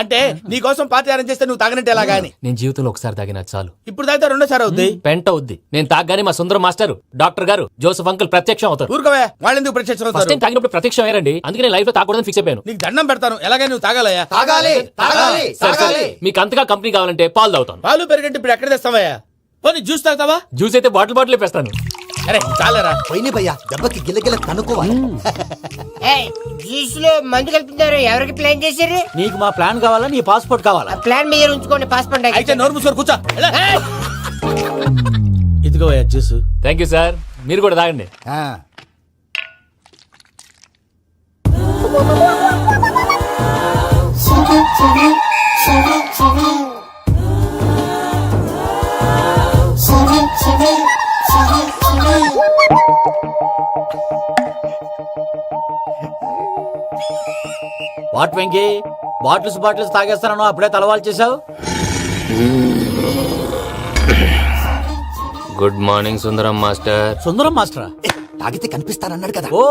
అంటే నీ కోసం పార్టీ అరేంజ్ చేస్తే నువ్వు తాగనంటే ఎలాగా అని. నేను జీవితంలో ఒకసారి తాగినా చాలు. ఇప్పుడు తాగితే రెండోసారి అవుద్ది. పెంట అవుద్ది. నేను తాగగానే మా సుందరం మాస్టర్, డాక్టర్ గారు, జోసఫ్ అంకుల్ ప్రత్యక్షం అవుతారు. ఊరుకోవే, వాళ్ళు ఎందుకు ప్రత్యక్షం ఫస్ట్ అవుతారు? టైం తాగినప్పుడు ప్రత్యక్షం అయ్యారండి. అందుకే నేను లైఫ్ లో తాగకూడదని ఫిక్స్ అయిపోయాను. నీకు దండం పెడతాను, ఎలాగైనా నువ్వు తాగాలయ్యా. తాగాలి తాగాలి సరే, సరే. తాగాలి. మీకు అంతగా కంపెనీ కావాలంటే పాలు తాగుతాను. పాలు పెరిగంటే ఇప్పుడు ఎక్కడ తెస్తావయ్యా? పోనీ జ్యూస్ తాగుతావా? జ్యూస్ అయితే బాటిల్ వేస్తాను. అరే చాలరా. పోయిన భయ్యా, దెబ్బకి గిల్లగిల్ల కనుక్కోవాలి. జ్యూస్ లో మందు కలుపుతున్నారు. ఎవరికి ప్లాన్ చేశారు? నీకు మా ప్లాన్ కావాలా, నీ పాస్పోర్ట్ కావాలా? ప్లాన్ మీరు ఉంచుకోండి, పాస్పోర్ట్ అయితే నోరు మూసుకొని కూర్చో. ఎలా? ఇదిగో జ్యూస్. Thank you sir. మీరు కూడా తాగండి. వాట్ వెంకీ, బాటిల్స్ తాగేస్తాను అప్పుడే తలవాలు చేసావు. Good morning Sundaram master. Sundaram మాస్టరా? తాగితే కనిపిస్తానన్నాడు కదా. Oh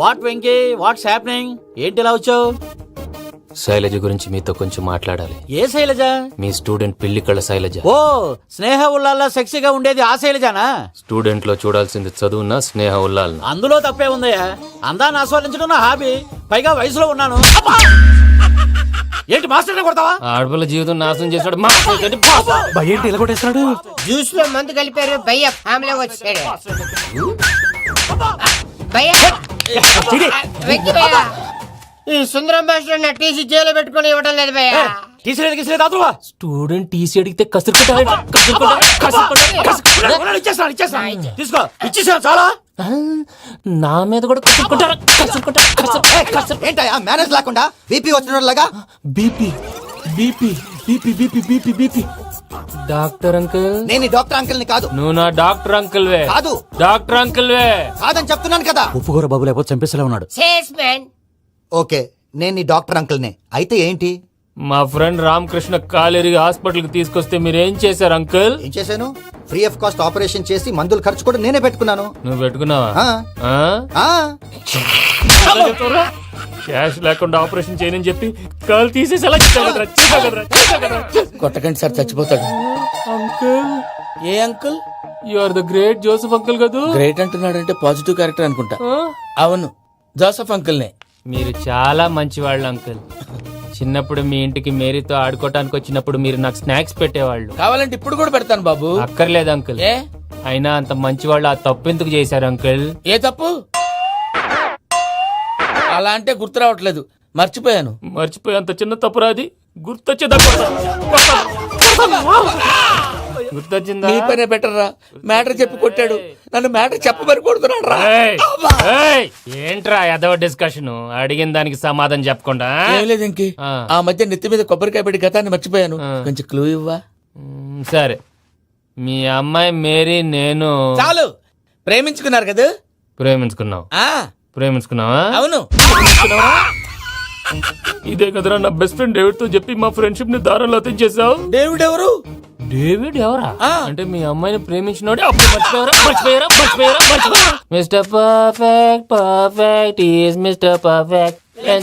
what Venky, what's happening? ఏంటి ఇలా వచ్చావు? శైలజ గురించి మీతో కొంచెం మాట్లాడాలి. ఏ శైలజ? మీ స్టూడెంట్ పిల్లి కళ్ళ శైలజ. ఓ స్నేహ ఉల్లాల్లో సెక్సీగా ఉండేది ఆ శైలజానా? స్టూడెంట్ లో చూడాల్సింది చదువున స్నేహ ఉల్లాల్. అందులో తప్పే ఉందయ్యా. అందాన్ని ఆస్వాదించడం నా హాబీ. పైగా వయసులో ఉన్నాను. అబ్బా! ఏంటి మాస్టర్ కొడతావా? ఆడపిల్ల జీవితం నాశనం చేశాడు. ఏంటి ఇలా కొట్టేస్తున్నాడు? జ్యూస్ లో మందు కలిపారు. భయ్య ఫ్యామిలీ వచ్చాడు. భయ్య వెంకీ భయ్య, ఈ సుందరం భాషలో నా టీసీ జైలు పెట్టుకుని ఇవ్వడం లేదు భయ్య. స్టూడెంట్ టీసీ అడిగితే కసురుకుంటా. తీసుకో, ఇచ్చేసా చాలా. నా మీద కూడా కసురుకుంటారా? ఏంటయ్యా మేనేజ్ లేకుండా బీపీ వచ్చినలాగా? BP BP BP BP BP BP. Doctor uncle, నేను ఈ డాక్టర్ అంకుల్ ని కాదు. నువ్వు నా డాక్టర్ అంకుల్ వే. కాదు. డాక్టర్ అంకుల్ వే కాదని చెప్తున్నాను కదా. ఉప్పుకూర బాబు లేకపోతే చంపేసేలా ఉన్నాడు. ఓకే, నేను ఈ డాక్టర్ అంకుల్ నే. అయితే ఏంటి? మా ఫ్రెండ్ రామకృష్ణ కాలేరికి హాస్పిటల్ కి తీసుకొస్తే మీరేం చేశారు అంకుల్? ఏం చేశాను? ఫ్రీ ఆఫ్ కాస్ట్ ఆపరేషన్ చేసి మందుల ఖర్చు కూడా నేనే పెట్టుకున్నాను. నువ్వు పెట్టుకున్నావా? ఆ. క్యాష్ లేకుండా ఆపరేషన్ చేయనని చెప్పి కాల్ తీసేసి ఎలా కొట్టకండి సార్, చచ్చిపోతాడు. అంకుల్ ఏ uncle? You are the great Joseph uncle కదూ. గ్రేట్ అంటున్నాడంటే పాజిటివ్ క్యారెక్టర్ అనుకుంటా. అవును, జోసఫ్ అంకుల్నే. మీరు చాలా మంచివాళ్ళు అంకుల్. చిన్నప్పుడు మీ ఇంటికి మేరీతో ఆడుకోవటానికి వచ్చినప్పుడు మీరు నాకు స్నాక్స్ పెట్టేవాళ్ళు. కావాలంటే ఇప్పుడు కూడా పెడతాను బాబు. అక్కర్లేదు అంకుల్. ఏ అయినా అంత మంచివాళ్ళు ఆ తప్పు ఎందుకు చేశారు అంకుల్? ఏ తప్పు? అలా అంటే గుర్తు రావట్లేదు, మర్చిపోయాను. మర్చిపోయి అంత చిన్న తప్పు రాది గుర్తొచ్చేదా? గుర్తొచ్చిందా? నీ పనే బెటర్ రా. మ్యాటర్ చెప్పి కొట్టాడు, నన్ను మ్యాటర్ చెప్పమని కొడుతున్నాడు రా. ఏయ్, ఏయ్, ఏంట్రా ఎదవ డిస్కషన్? అడిగిన దానికి సమాధానం చెప్పకుండా. ఏం లేదు ఇంకి, ఆ మధ్య నెత్తి మీద కొబ్బరికాయ పెట్టి గతాన్ని మర్చిపోయాను. కొంచెం క్లూ ఇవ్వా? సరే, మీ అమ్మాయి మేరీ నేను చాలు. ప్రేమించుకున్నారు కదా? ప్రేమించుకున్నావు. ప్రేమించుకున్నావా? అవును. ఇదే కదరా నా బెస్ట్ ఫ్రెండ్ డేవిడ్ తో చెప్పి మా ఫ్రెండ్షిప్ ని దారంలో తెచ్చేసావు. డేవిడ్ ఎవరు? డేవిడ్ ఎవరా? అంటే మీ అమ్మాయిని ప్రేమించినోడే అప్పుడు మర్చిపోయారా? Mister perfect, perfect is mister perfect.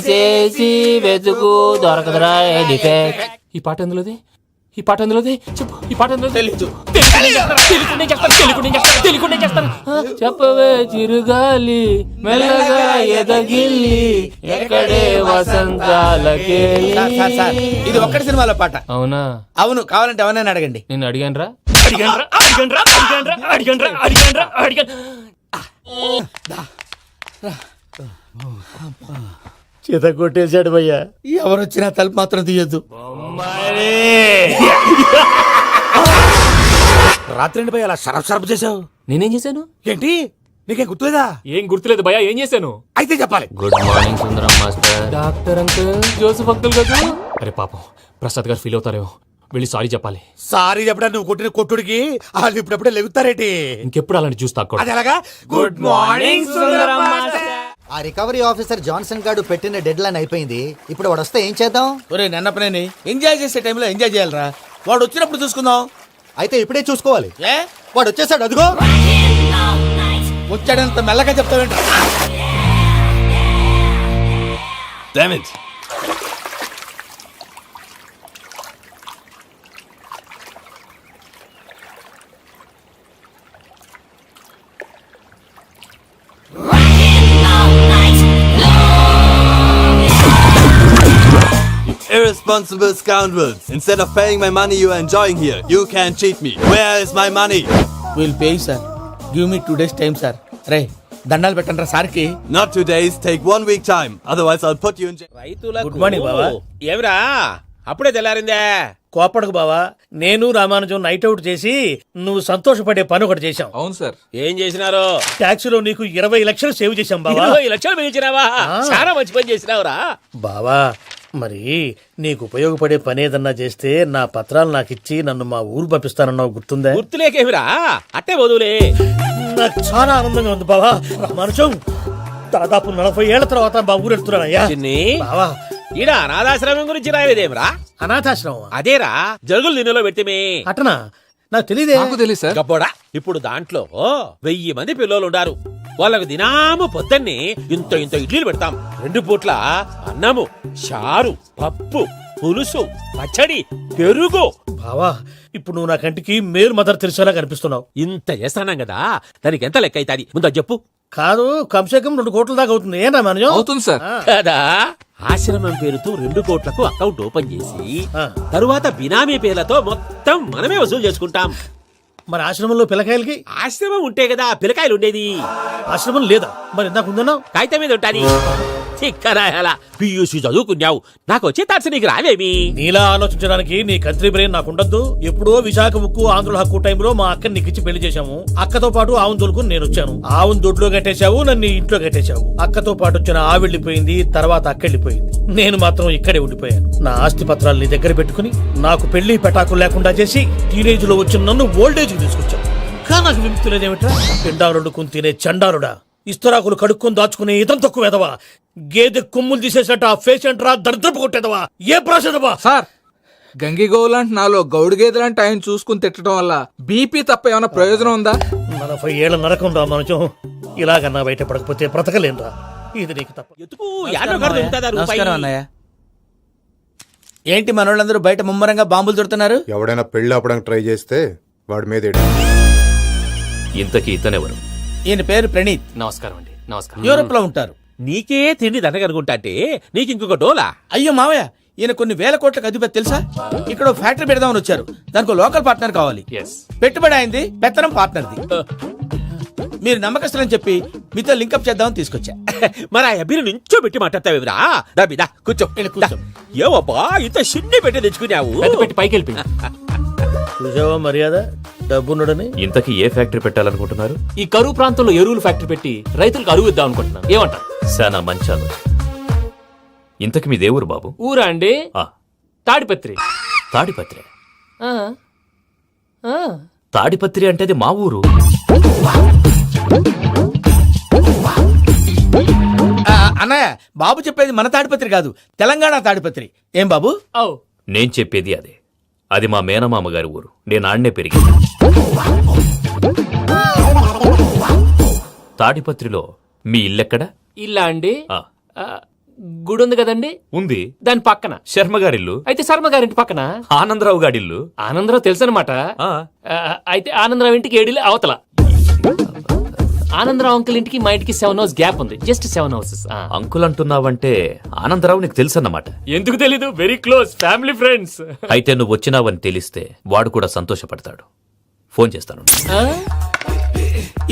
చేసి వెతుకు దొరకదురా డిఫెక్ట్. ఈ పాట ఎందులోది? చెప్పు. ఈ పాట ఎందులో? తెలీదు. తెలుగునే చేస్తాను. చెప్పవే చిరుగాలి మెల్లగా ఎదగిల్లి ఎక్కడే వసంతాలకే. ఇది ఒక్కటి సినిమాలో పాట. అవునా? అవును. కావాలంటే ఎవరైనా అడగండి. నేను అడిగాను. చేత కొట్టేశాడు భయ్యా. ఎవరు వచ్చినా తలుపు మాత్రం తీయద్దు. రాత్రి భయ అలా షరఫ్ చేసావు. నేనేం చేశాను? ఏంటి నీకేం గుర్తులేదా? ఏం గుర్తులేదు భయ్యా. ఏం చేశాను? అయితే చెప్పాలి. Good morning Sundaram master. Doctor uncle, Joseph uncle కదా? అరే పాపం, ప్రసాద్ గారు ఫీల్ అవుతారేమో. వెళ్ళి సారీ చెప్పాలి. సారీ చెప్పడా? నువ్వు కొట్టిన కొట్టుడికి వాళ్ళు ఇప్పుడప్పుడే లెగుతారేటి? ఇంకెప్పుడు అలాంటి చూస్తా. అది ఎలాగా? Good morning Sundaram master. ఆ రికవరీ ఆఫీసర్ జాన్సన్ గారు పెట్టిన డెడ్ లైన్ అయిపోయింది. ఇప్పుడు వాడు వస్తే ఏం చేద్దాం? ఒరే నన్నపనేని, ఎంజాయ్ చేసే టైంలో ఎంజాయ్ చేయాలరా. వాడు వచ్చినప్పుడు చూసుకుందాం. అయితే ఇప్పుడే చూసుకోవాలి. ఏ వాడు వచ్చేసాడు, అదిగో. వచ్చాడంత మెల్లగా చెప్తావేంట? Damn it. Irresponsible scoundrels. Instead of paying my money you are enjoying here, you can cheat me. Where is my money? Will pay sir. Give me 2 days time sir. రే దండాలు పెట్టండి రా సార్కి. Not 2 days, take 1 week time. Otherwise I'll put you in jail. Good morning బావా. ఏమిరా అప్పుడే తెల్లారిందే? కోపడకు బావా. నేను రామానుజం నైట్ అవుట్ చేసి నువ్వు సంతోషపడే పని ఒకటి చేశాం. అవును సార్. ఏం చేసినారు? టాక్సీలో నీకు 20 లక్షలు సేవ్ చేశాం బావా. 20 లక్షలు మిగిల్చినావా? చాలా మంచి పని చేసినావురా బావా. మరి నీకు ఉపయోగపడే పని ఏదన్నా చేస్తే నా పత్రాలు నాకు ఇచ్చి నన్ను మా ఊరు పంపిస్తానన్నావు, గుర్తుందా? గుర్తులేకేమిరా? అట్టే వదులే. నాకు చాలా ఆనందంగా ఉంది బావా. రామానుజం, దాదాపు 40 ఏళ్ల తర్వాత మా ఊరు వెళ్తున్నానయ్యా. బావా, ఈడ అనాథాశ్రమం గురించి రావేదేమిరా? అనాథాశ్రమం అదేరా జరుగులు దీనిలో పెట్టిమే. అటనా? నాకు తెలియదే. తెలియదు సార్. గబ్బోడా, ఇప్పుడు దాంట్లో 1000 మంది పిల్లలు ఉండారు. వాళ్ళకు దినాము పొద్దున్నే ఇంత ఇడ్లీలు పెడతాం. 2 పూట్ల అన్నము, చారు, పప్పు, పులుసు, పచ్చడి, పెరుగు. బావా, ఇప్పుడు నువ్వు నా కంటికి మేరు మదర్ తెలిసేలా కనిపిస్తున్నావు. ఇంత చేస్తానం కదా, దానికి ఎంత లెక్క అవుతుంది ముందు చెప్పు. కాదు, కమ్సేకం 2 కోట్ల దాకా అవుతుంది. ఏం రామానుజం? అవుతుంది సార్. కదా, ఆశ్రమం పేరుతో 2 కోట్లకు అకౌంట్ ఓపెన్ చేసి తరువాత బినామీ పేర్లతో మొత్తం మనమే వసూలు చేసుకుంటాం. మరి ఆశ్రమంలో పిల్లకాయలకి? ఆశ్రమం ఉంటే కదా పిల్లకాయలు ఉండేది. ఆశ్రమం లేదా? మరి ఇందాక ఉందన్నావు. కాగితం మీద ఉంటాది. చిక్కరాయాల పియూసీ చదువుకున్నావు, నాకు వచ్చే తాట్స్ నీకు రావేమి? నీలా ఆలోచించడానికి నీ కంట్రీ బ్రెయిన్ నాకు ఉండద్దు. ఎప్పుడో విశాఖ ఉక్కు ఆంధ్రుల హక్కు టైంలో మా అక్కని నీకిచ్చి పెళ్లి చేశాము. అక్కతో పాటు ఆవును దొడుకుని నేను వచ్చాను. ఆవును దొడ్లో కట్టేశావు, నన్ను ఇంట్లో కట్టేశావు. అక్కతో పాటు వచ్చిన ఆవిళ్ళిపోయింది, తర్వాత అక్కెళ్ళిపోయింది. నేను మాత్రం ఇక్కడే ఉండిపోయాను. నా ఆస్తి పత్రాలు నీ దగ్గర పెట్టుకుని నాకు పెళ్లి పెటాకులు లేకుండా చేసి టీనేజ్ లో వచ్చిన నన్ను ఓల్డేజ్ కి తీసుకొచ్చావు. ఇంకా నాకు విముక్తి లేదేమిట్రా? పిండారుడుకుని తినే చండారుడా, ఇస్తరాకులు కడుక్కొని దాచుకునే ఇతం తక్కువ ఎదవా, గేదె కొమ్ములు తీసేసట ఆ పేషెంట్ రా దరిద్రపు కొట్టేదవా, ఏ ప్రాసెదవా? సార్, గంగిగోవులాంటి నాలో గౌడు గేదెలాంటి ఆయన చూసుకుని తిట్టడం వల్ల బీపీ తప్ప ఏమైనా ప్రయోజనం ఉందా? 40 ఏళ్ల నరకం రా మనుషం. ఇలాగన్నా బయటపడకపోతే బ్రతకలేనురా. ఇది నీకు తప్ప. నమస్కారం అన్నయ్య. ఏంటి మనోళ్ళందరూ బయట ముమ్మరంగా బాంబులు దొరుకుతున్నారు? ఎవడైనా పెళ్లి ఆపడానికి ట్రై చేస్తే వాడి మీద ఇంతకీ ఇతనెవరు? ఈయన పేరు ప్రణీత్, నమస్కారం అండి. నమస్కారం. యూరోప్ లో ఉంటారు. నీకే తిండి దండగనుకుంటా అంటే నీకు ఇంకొక డోలా? అయ్యో మావయ్య, ఈయన కొన్ని వేల కోట్లకు అధిపతి తెలుసా? ఇక్కడ ఓ ఫ్యాక్టరీ పెడదామని వచ్చారు. దానికి లోకల్ పార్ట్నర్ కావాలి. Yes. పెట్టుబడి అయింది, పెత్తనం పార్ట్నర్ది. మీరు నమ్మకస్తులని చెప్పి మీతో లింకప్ చేద్దామని తీసుకొచ్చా. మరి ఆ అబ్బిని నుంచో పెట్టి మాట్లాడతావేమిరా? దాబిదా కూర్చో. కూర్చో. ఏవబ్బా ఇంత చిన్ని పెట్టి తెచ్చుకున్నావు? పెద్ద పెట్టి పైకి వెళ్ళిపోయింది. చూసావా మర్యాద డబ్బున్నడని. ఇంతకీ ఏ ఫ్యాక్టరీ పెట్టాలనుకుంటున్నారు? ఈ కరువు ప్రాంతంలో ఎరువులు ఫ్యాక్టరీ పెట్టి రైతులకు అరువు ఇద్దాం అనుకుంటున్నాను. ఏమంటారు? శానా మంచి ఆలోచన. ఇంతకి మీ దేవురు బాబు? ఊరా అండి? ఆ, తాడిపత్రి. తాడిపత్రి. ఆ. ఆ. తాడిపత్రి అంటే అది మా ఊరు. అన్నయ్య, బాబు చెప్పేది మన తాడిపత్రి కాదు, తెలంగాణ తాడిపత్రి. ఏం బాబు? ఓ. నేను చెప్పేది అదే. అది మా మేనమామ గారి ఊరు. నేను ఆడనే పెరిగింది. తాడిపత్రిలో మీ ఇల్లెక్కడ? ఇల్లా అండి? ఆ, ఆ, గుడి ఉంది కదండి, ఉంది. దాని పక్కన. శర్మ గారిల్లు. అయితే శర్మ గారింటి పక్కన ఆనందరావు గారిల్లు. ఆనందరావు తెలుసు అనమాట. ఆ, అయితే ఆనందరావు ఇంటికి 7 అవతల. ఆనందరావు అంకుల్ ఇంటికి మా ఇంటికి 7 హౌస్ గ్యాప్ ఉంది. Just 7 houses. అంకుల్ అంటున్నావంటే ఆనందరావు నీకు తెలుసన్నమాట. ఎందుకు తెలీదు? Very close family friends. అయితే నువ్వు వచ్చినావని తెలిస్తే వాడు కూడా సంతోషపడతాడు. ఫోన్ చేస్తాను.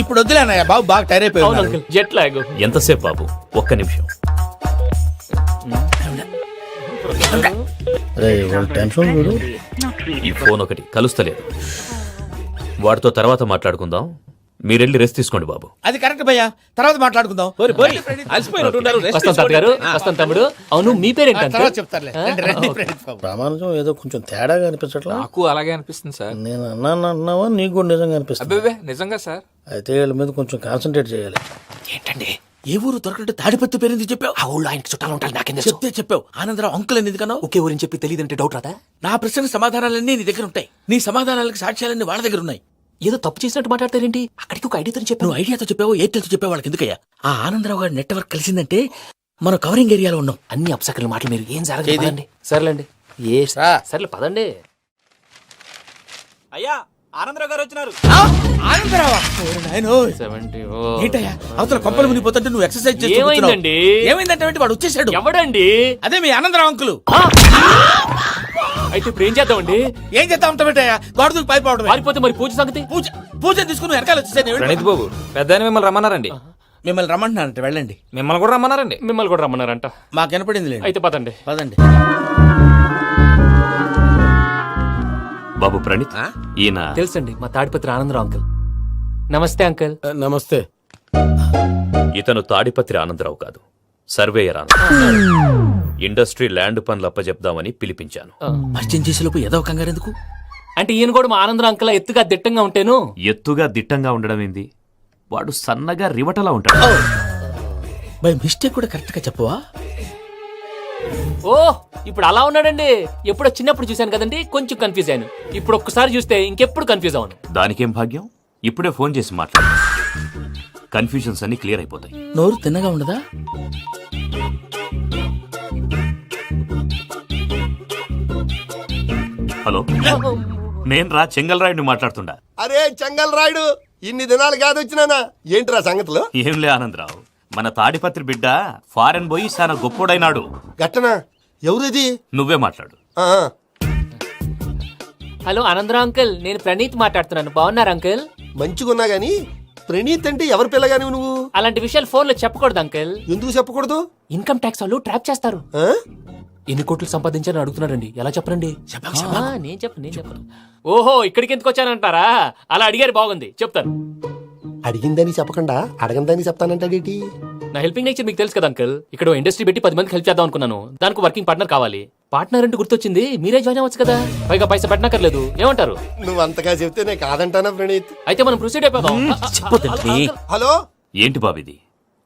ఇప్పుడు వద్దులే అన్నయ్య, బాబు బాగా టైర్ అవును అయిపోయి. Uncle, jet lag. ఎంతసేపు బాబు? ఒక్క నిమిషం. టెన్షన్ చూడు. ఈ ఫోన్ ఒకటి కలుస్తలేదు. వాడితో తర్వాత మాట్లాడుకుందాం. మీరెళ్ళి రెస్ట్ తీసుకోండి బాబు. అది కరెక్ట్ భయ్యా, తర్వాత మాట్లాడుకుందాం. అలసిపోయినట్టున్నారు. వస్తాం తాత గారు, వస్తాం తమ్ముడు. అవును, మీ పేరేంటి తర్వాత అంకుల్? చెప్తారులే. రండి, రండి, ప్రణీత్ బాబు. ప్రామాణికం ఏదో కొంచెం తేడాగా అనిపించట్లా? నాకు అలాగే అనిపిస్తుంది సార్. నేను అన్నావా నీకు కూడా నిజంగా అనిపిస్తుంది? అబ్బే నిజంగా సార్. అయితే వీళ్ళ మీద కొంచెం కాన్సన్ట్రేట్ చేయాలి. ఏంటండి, ఏ ఊరు దొరకట్టు తాడిపత్రి పేరు ఎందుకు చెప్పావు? ఆ ఊళ్ళో ఆయనకి చుట్టాలు ఉంటారు. నాకేం చెప్తే చెప్పావు. ఆనందరావు అంకుల్ అని ఎందుకన్నావు? ఒకే ఊరిని చెప్పి తెలియదంటే డౌట్ రాదా? నా ప్రశ్నకు సమాధానాలన్నీ నీ దగ్గర ఉంటాయి. నీ సమాధానాలకు సాక్ష్యాలన్నీ వాళ్ళ దగ్గర ఉన్నాయి. ఏదో తప్పు చేసినట్టు మాట్లాడతారేంటి? అక్కడికి ఒక ఐడియాతో చెప్పాను. నువ్వు ఐడియాతో చెప్పావు, ఎయిర్టెల్తో చెప్పావు, వాళ్ళకి ఎందుకయ్యా? ఆ ఆనందరావు గారి నెట్వర్క్ కలిసిందంటే మనం కవరింగ్ ఏరియాలో ఉన్నాం. అన్ని అప్సకర్ల మాటలు మీరు ఏం జరగదండి. సర్లేండి. ఏ సర్లే పదండి. అయ్యా, ఆనందరావు గారు వచ్చినారు. ఆనందరావా? ఓరి నాయనో. 70. ఏంటయ్యా, అవతల కొంపలు మునిగిపోతుంటే నువ్వు ఎక్సర్సైజ్ చేస్తూ కూర్చున్నావు. ఏమైందండి? ఏమైందంటే వాడు వచ్చేసాడు. ఎవడండి? అదే మీ ఆనందరావు అంకులు. అయితే ఇప్పుడు ఏం చేద్దామండి? ఏం చేస్తా ఉంటావేటయ్యా, గోడ దూకి పైపోవడం. పారిపోతే మరి పూజ సంగతి? పూజ తీసుకుని వెనకాల వచ్చేసాను. ప్రణీత్ బాబు, పెద్ద మిమ్మల్ని రమ్మన్నారండి. మిమ్మల్ని రమ్మంటున్నానంటే వెళ్ళండి. మిమ్మల్ని కూడా రమ్మన్నారండి. మిమ్మల్ని కూడా రమ్మన్నారంట. మాకు వినపడింది లేండి. అయితే పదండి. పదండి. బాబు ప్రణీత్, ఈయన తెలుసండి, మా తాడిపత్రి ఆనందరావు అంకుల్. నమస్తే అంకుల్. నమస్తే. ఇతను తాడిపత్రి ఆనందరావు కాదు, సర్వేయర్ ఆనందరావు. ఇండస్ట్రీ ల్యాండ్ పనులు అప్పచెప్దామని పిలిపించాను. పరిచయం చేసేలోపు ఏదో కంగారు ఎందుకు? అంటే ఈయన కూడా మా ఆనందరావు అంకుల్ ఎత్తుగా దిట్టంగా ఉంటేను. ఎత్తుగా దిట్టంగా ఉండడం ఏంది? వాడు సన్నగా రివటలా ఉంటాడు. బై మిస్టేక్ కూడా కరెక్ట్ గా చెప్పవా? ఓ, ఇప్పుడు అలా ఉన్నాడండి. ఎప్పుడో చిన్నప్పుడు చూశాను కదండి, కొంచెం కన్ఫ్యూజ్ అయ్యాను. ఇప్పుడు ఒక్కసారి చూస్తే ఇంకెప్పుడు కన్ఫ్యూజ్ అవ్వను. దానికేం భాగ్యం? ఇప్పుడే ఫోన్ చేసి మాట్లాడు. కన్ఫ్యూజన్స్ అన్ని క్లియర్ అయిపోతాయి. నోరు తిన్నగా ఉండదా? హలో, నేను రా చెంగల్రాయుడిని మాట్లాడుతుండా. అరే చెంగల్ రాయుడు, ఇన్ని దినాలు కాదు వచ్చినానా? ఏంట్రా సంగతులు? ఏంలే ఆనందరావు, మన తాడిపత్రి బిడ్డ ఫారెన్ పోయి చాలా గొప్పోడైనాడు. గట్టనా? ఎవరిది? నువ్వే మాట్లాడు. హలో ఆనందరావు అంకుల్, నేను ప్రణీత్ మాట్లాడుతున్నాను. బాగున్నారు అంకుల్? మంచిగున్నా గాని ప్రణీత్ అంటే ఎవరి పిల్లగాని నువ్వు? అలాంటి విషయాలు ఫోన్ లో చెప్పకూడదు అంకుల్. ఎందుకు చెప్పకూడదు? ఇన్కమ్ ట్యాక్స్ వాళ్ళు ట్రాప్ చేస్తారు. ఆ? ఎన్ని కోట్లు సంపాదించాలని అడుగుతున్నాడండి. ఎలా చెప్పరండి? నేను చెప్పను. ఓహో, ఇక్కడికి ఎందుకు వచ్చానంటారా? అలా అడిగారు, బాగుంది, చెప్తాను. అడిగిందని చెప్పకుండా అడగందని చెప్తానంటాడేటి? నా హెల్పింగ్ నేచర్ మీకు తెలుసు కదా అంకుల్. ఇక్కడ ఇండస్ట్రీ పెట్టి 10 మందికి హెల్ప్ చేద్దాం అనుకున్నాను. దానికి వర్కింగ్ పార్ట్నర్ కావాలి. పార్ట్నర్ అంటే గుర్తొచ్చింది, మీరే జాయిన్ అవ్వచ్చు కదా. పైగా పైసా పెట్టనక్కర్లేదు. ఏమంటారు? నువ్వు అంతగా చెప్తేనే కాదంటానా ప్రణీత్? అయితే మనం ప్రొసీడ్ అయిపోదాం. హలో, ఏంటి బాబిది?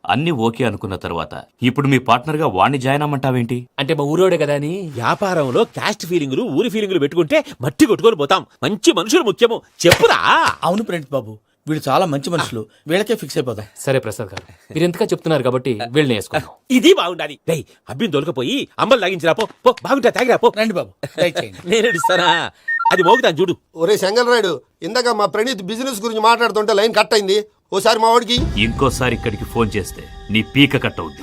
అన్ని ఓకే అనుకున్న తర్వాత ఇప్పుడు మీ పార్ట్నర్ గా వాణ్ణి జాయిన్ అమ్మంటావేంటి? అంటే మా ఊరోడే కదా అని. వ్యాపారంలో క్యాస్ట్ ఫీలింగులు, ఊరి ఫీలింగులు పెట్టుకుంటే మట్టి కొట్టుకొని పోతాం. మంచి మనుషులు ముఖ్యము. చెప్పురా. అవును ప్రణీత్ బాబు, వీళ్ళు చాలా మంచి మనుషులు. వీళ్ళకే ఫిక్స్ అయిపోదాం. సరే ప్రసాద్ గారు, మీరు ఎంతగా చెప్తున్నారు కాబట్టి వీళ్ళని వేసుకుందాం. ఇది బాగుండాలి. డై అబ్బిని దొలకపోయి అంబలు లాగించిరా. పో బాగుంటా, తాగిరా పో. రండి బాబు, దయచేయండి. నేను ఇస్తానా? అది మోగుతాను చూడు. ఒరే రాయుడు, ఇందాక మా ప్రణీత్ బిజినెస్ గురించి మాట్లాడుతుంటే లైన్ కట్ అయింది. ఓసారి మా వాడికి ఇంకోసారి ఇక్కడికి ఫోన్ చేస్తే నీ పీక కట్ అవుద్ది.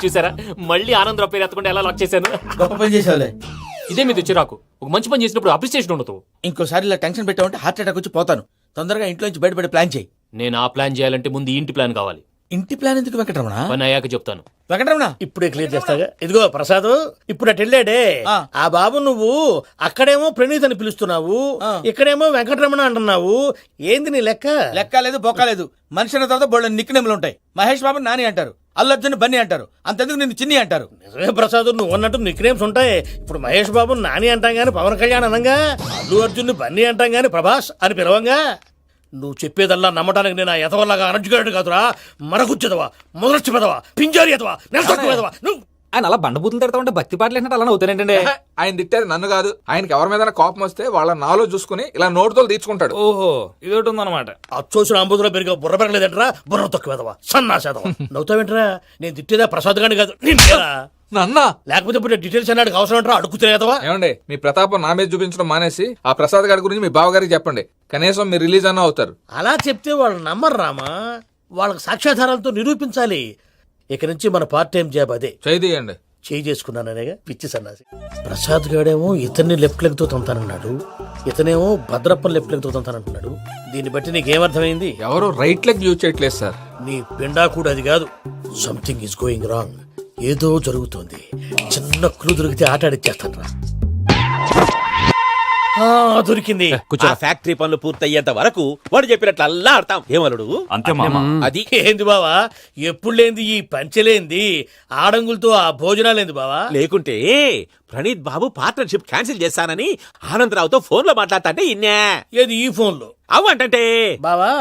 చూసారా మళ్ళీ ఆనందరావు పేరు ఎత్తకుండా ఎలా లాక్ చేశాను. గొప్ప పని చేసావులే. ఇదే మీద చిరాకు. ఒక మంచి పని చేసినప్పుడు అప్రిసియేషన్ ఉండదు. ఇంకోసారి ఇలా టెన్షన్ పెట్టామంటే హార్ట్ అటాక్ వచ్చి పోతాను. తొందరగా ఇంట్లో నుంచి బయటపడే ప్లాన్ చేయి. నేను ఆ ప్లాన్ చేయాలంటే ముందు ఈ ఇంటి ప్లాన్ కావాలి. ఇంటి ప్లాన్ ఎందుకు వెంకటరమణ? పని అయ్యాక చెప్తాను. వెంకటరమణ ఇప్పుడే క్లియర్ చేస్తాగా. ఇదిగో ప్రసాద్, ఇప్పుడు అటు వెళ్ళాడే ఆ బాబు, నువ్వు అక్కడేమో ప్రణీత్ అని పిలుస్తున్నావు, ఇక్కడేమో వెంకటరమణ అంటున్నావు. ఏంది నీ లెక్క? లెక్క లేదు బొక్క లేదు. మనిషి అన్న తర్వాత బోళ్ళ నిక్నెములు ఉంటాయి. మహేష్ బాబు నాని అంటారు, అల్లు అర్జున్ బన్నీ అంటారు, అంతెందుకు నిన్ను చిన్ని అంటారు. నిజమే ప్రసాద్, నువ్వు అన్నట్టు నిక్నేమ్స్ ఉంటాయి. ఇప్పుడు మహేష్ బాబు నాని అంటాం గాని పవన్ కళ్యాణ్ అనంగా, అల్లు అర్జున్ బన్నీ అంటాం గాని ప్రభాస్ అని పిలవంగా. నువ్వు చెప్పేదల్లా నమ్మటానికి నేను ఎతవల్లాగా అనర్జుగాడు కాదురా. మరగుచ్చదవా, మొదలచ్చి పెదవా, పింజారి ఎదవా, నెలసొక్కుదవా నువ్వు. ఆయన అలా బండబూతులు తిడతా ఉంటే భక్తి పాటలు ఏంటంటే అలా అవుతానంటే. ఆయన తిట్టేది నన్ను కాదు, ఆయనకి ఎవరి మీద కోపం వస్తే వాళ్ళ నాలో చూసుకుని ఇలా నోటుతో తీర్చుకుంటాడు. ఓహో, ఇదొకటి ఉందన్నమాట. అచ్చోసిన అంబుదులో పెరిగా బుర్ర పెరగలేదంటరా, బుర్ర తొక్కువేదవా, సన్నాసేదవా. నవ్వుతావేంట్రా? నేను తిట్టేదా ప్రసాద్ గాని కాదు, నిన్నేరా. నన్నా లేకపోతే ఇప్పుడు డీటెయిల్స్ అన్నాడు అవసరం అంటారా? అడుగుతాయేదవా. ఏమండి, మీ ప్రతాపం నా మీద చూపించడం మానేసి ఆ ప్రసాద్ గారి గురించి మీ బావగారికి చెప్పండి. కనీసం మీరు రిలీజ్ అన్న అవుతారు. అలా చెప్తే వాళ్ళు నమ్మరు రామా. వాళ్ళకి సాక్ష్యాధారాలతో నిరూపించాలి. ఇక నుంచి మన పార్ట్ టైం జాబ్ అదే. చేయండి. చేయి చేసుకున్నాననేగా పిచ్చి సన్నాసి. ప్రసాద్ గాడేమో ఇతన్ని లెఫ్ట్ లెగ్ తో తంతానన్నాడు, ఇతనేమో భద్రప్పని లెఫ్ట్ లెగ్ తో తంతానంటున్నాడు. దీన్ని బట్టి నీకేమర్థమైంది? ఎవరు రైట్ లెగ్ యూజ్ చేయట్లేదు సార్. నీ పిండా కూడా అది కాదు. Something is going wrong. ఏదో జరుగుతోంది. చిన్న క్లూ దొరికితే ఆట ఆడిచ్చేస్తాను రా. దొరికింది. ఫ్యాక్టరీ పనులు పూర్తయ్యేంత వరకు వాడు చెప్పినట్లు అల్లా ఆడతాం. ఏమలుడు అంతే మామ. అది ఏంది బావా, ఎప్పుడు లేంది ఈ పంచలేంది, ఆడంగులతో ఆ భోజనాలేంది బావా? లేకుంటే ప్రణీత్ బాబు పార్ట్నర్షిప్ క్యాన్సిల్ చేస్తానని ఆనందరావుతో ఫోన్ లో మాట్లాడతాంటే ఇన్నే. ఏది ఈ ఫోన్ లో? అవ్వంటే బావా,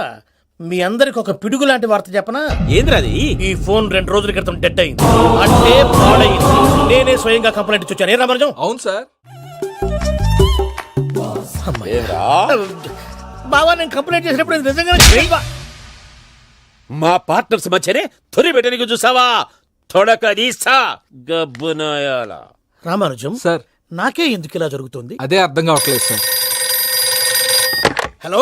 మీ అందరికి ఒక పిడుగు లాంటి వార్త చెప్పనా? ఏంద్రది? ఈ ఫోన్ 2 రోజుల క్రితం డెడ్ అయింది. అంటే పాడైంది. నేనే స్వయంగా కంప్లైంట్ ఇచ్చి వచ్చాను. ఏ రామరాజం? అవును సార్. బావా, నేను కంప్లైంట్ చేసినప్పుడు ఇది నిజంగా మా పార్ట్నర్స్ మధ్యనే తొలి పెట్టడానికి చూసావా? తొడక తీసా గబ్బునాయాల. రామానుజం సార్, నాకే ఎందుకు ఇలా జరుగుతుంది? అదే అర్థం కావట్లేదు సార్. హలో,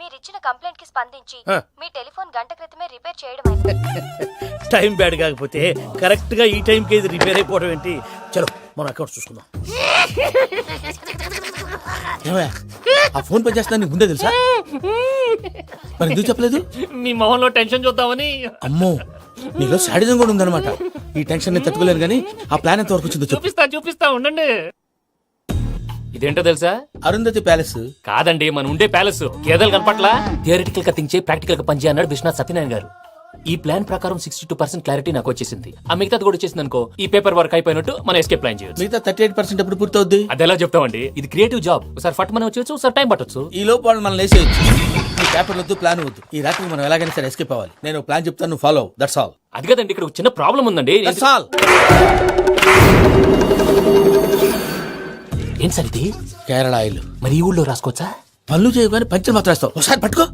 మీరిచ్చిన కంప్లైంట్ కి స్పందించి మీ టెలిఫోన్ గంట క్రితమే రిపేర్ చేయడం. టైం బ్యాడ్ కాకపోతే కరెక్ట్ గా ఈ టైం కి ఇది రిపేర్ అయిపోవడం ఏంటి? చలో మన అకౌంట్ చూసుకుందాం. ఏమయ్యా, ఆ ఫోన్ పని చేస్తున్నా నీకు ముందే తెలుసా? మరి ఎందుకు చెప్పలేదు? మీ మొహంలో టెన్షన్ చూద్దామని. అమ్మో, నీలో శాడిజం కూడా ఉందన్నమాట. ఈ టెన్షన్ నేను తట్టుకోలేను కానీ ఆ ప్లాన్ ఎంత వరకు వచ్చిందో చెప్పు. చూపిస్తా ఉండండి. ఇదేంటో తెలుసా? అరుంధతి ప్యాలెస్ కాదండి, మనం ఉండే ప్యాలెస్. గేదెలు కనపట్లా? థియరిటికల్ గా థింక్ చేయి, ప్రాక్టికల్ గా పనిచేయ అన్నాడు విశ్వనాథ్ సత్యనారాయణ గారు. ఈ ప్లాన్ ప్రకారం 62% క్లారిటీ నాకు వచ్చేసింది. ఆ మిగతాది కూడా వచ్చేసింది అనుకో, ఈ పేపర్ వర్క్ అయిపోయినట్టు మనం ఎస్కేప్ ప్లాన్ చేయొచ్చు. మిగతా 38% ఎప్పుడు పూర్తవుద్ది? అది ఎలా చెప్తామండి? ఇది క్రియేటివ్ జాబ్. ఒకసారి ఫట్ మనం వచ్చేయచ్చు, ఒకసారి టైం పట్టొచ్చు. ఈ లోపు వాళ్ళు మనం లేసేయచ్చు. ఈ పేపర్ వద్దు, ప్లాన్ వద్దు. ఈ రాత్రి మనం ఎలాగైనా సరే ఎస్కేప్ అవ్వాలి. నేను ప్లాన్ చెప్తాను, నువ్వు ఫాలో. That's all. అది కదండి, ఇక్కడ ఒక చిన్న ప్రాబ్లం ఉందండి. That's all. ఏం సార్ ఇది? కేరళ ఆయిల్. మరి ఈ ఊళ్ళో రాసుకోవచ్చా? పనులు చేయగానే పంచర్ మాత్రం వేస్తావు. ఒకసారి పట్టుకో.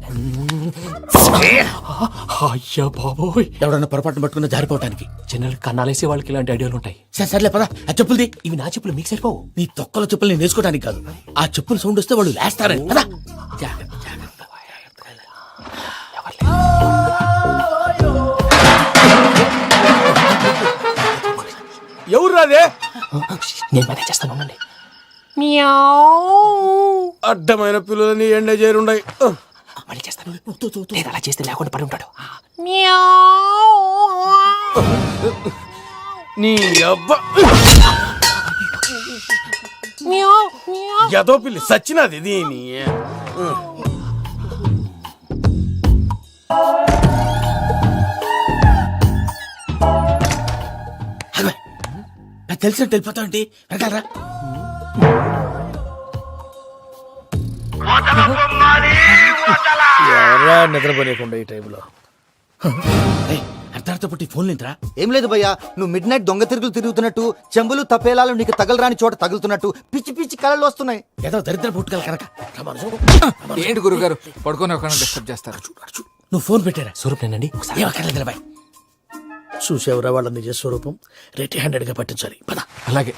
అయ్యా బాబోయ్, ఎవడన్నా పొరపాటున పట్టుకున్న జారిపోవటానికి. జనరల్ కన్నాలేసే వాళ్ళకి ఇలాంటి ఐడియాలు ఉంటాయి. సర్లే పదా, ఆ చెప్పులది. ఇవి నా చెప్పులు, మీకు సరిపోవు. నీ తొక్కల చెప్పులు నేను వేసుకోవడానికి కాదు, ఆ చెప్పులు సౌండ్ వస్తే వాళ్ళు లేస్తారని. పదా. ఎవరు రాదే? నేను మేనేజ్ చేస్తాను, ఉండండి. అడ్డమైన పిల్లలని ఎండ చేరుండయి. మళ్ళీ చేస్తాను. లేదు, అలా చేస్తే లేకుండా పడి ఉంటాడు. నీ అబ్బా ఎదో పిల్లి సచ్చినది దీని. నాకు తెలిసినట్టు వెళ్ళిపోతావు ఏంటి? వెనకాలరా. ఎవరా నిద్రపోలేకుండా ఈ టైంలో? అర్ధార్థ పుట్టి ఫోన్ లేంట్రా? ఏం లేదు భయ్యా, నువ్వు మిడ్ నైట్ దొంగ తిరుగులు తిరుగుతున్నట్టు, చెంబులు తపేలాలు నీకు తగలరాని చోట తగులుతున్నట్టు పిచ్చి పిచ్చి కళలు వస్తున్నాయి. ఏదో దరిద్ర పుట్టుకల కనుక. ఏంటి గురుగారు పడుకొని ఒక డిస్టర్బ్ చేస్తారు? నువ్వు ఫోన్ పెట్టారా? స్వరూప్ నేనండి. ఏం అక్కర్లేదు నిలబాయ్. చూసేవరా వాళ్ళ నిజ స్వరూపం. రెడ్ హ్యాండెడ్ గా పట్టించాలి. పద. అలాగే.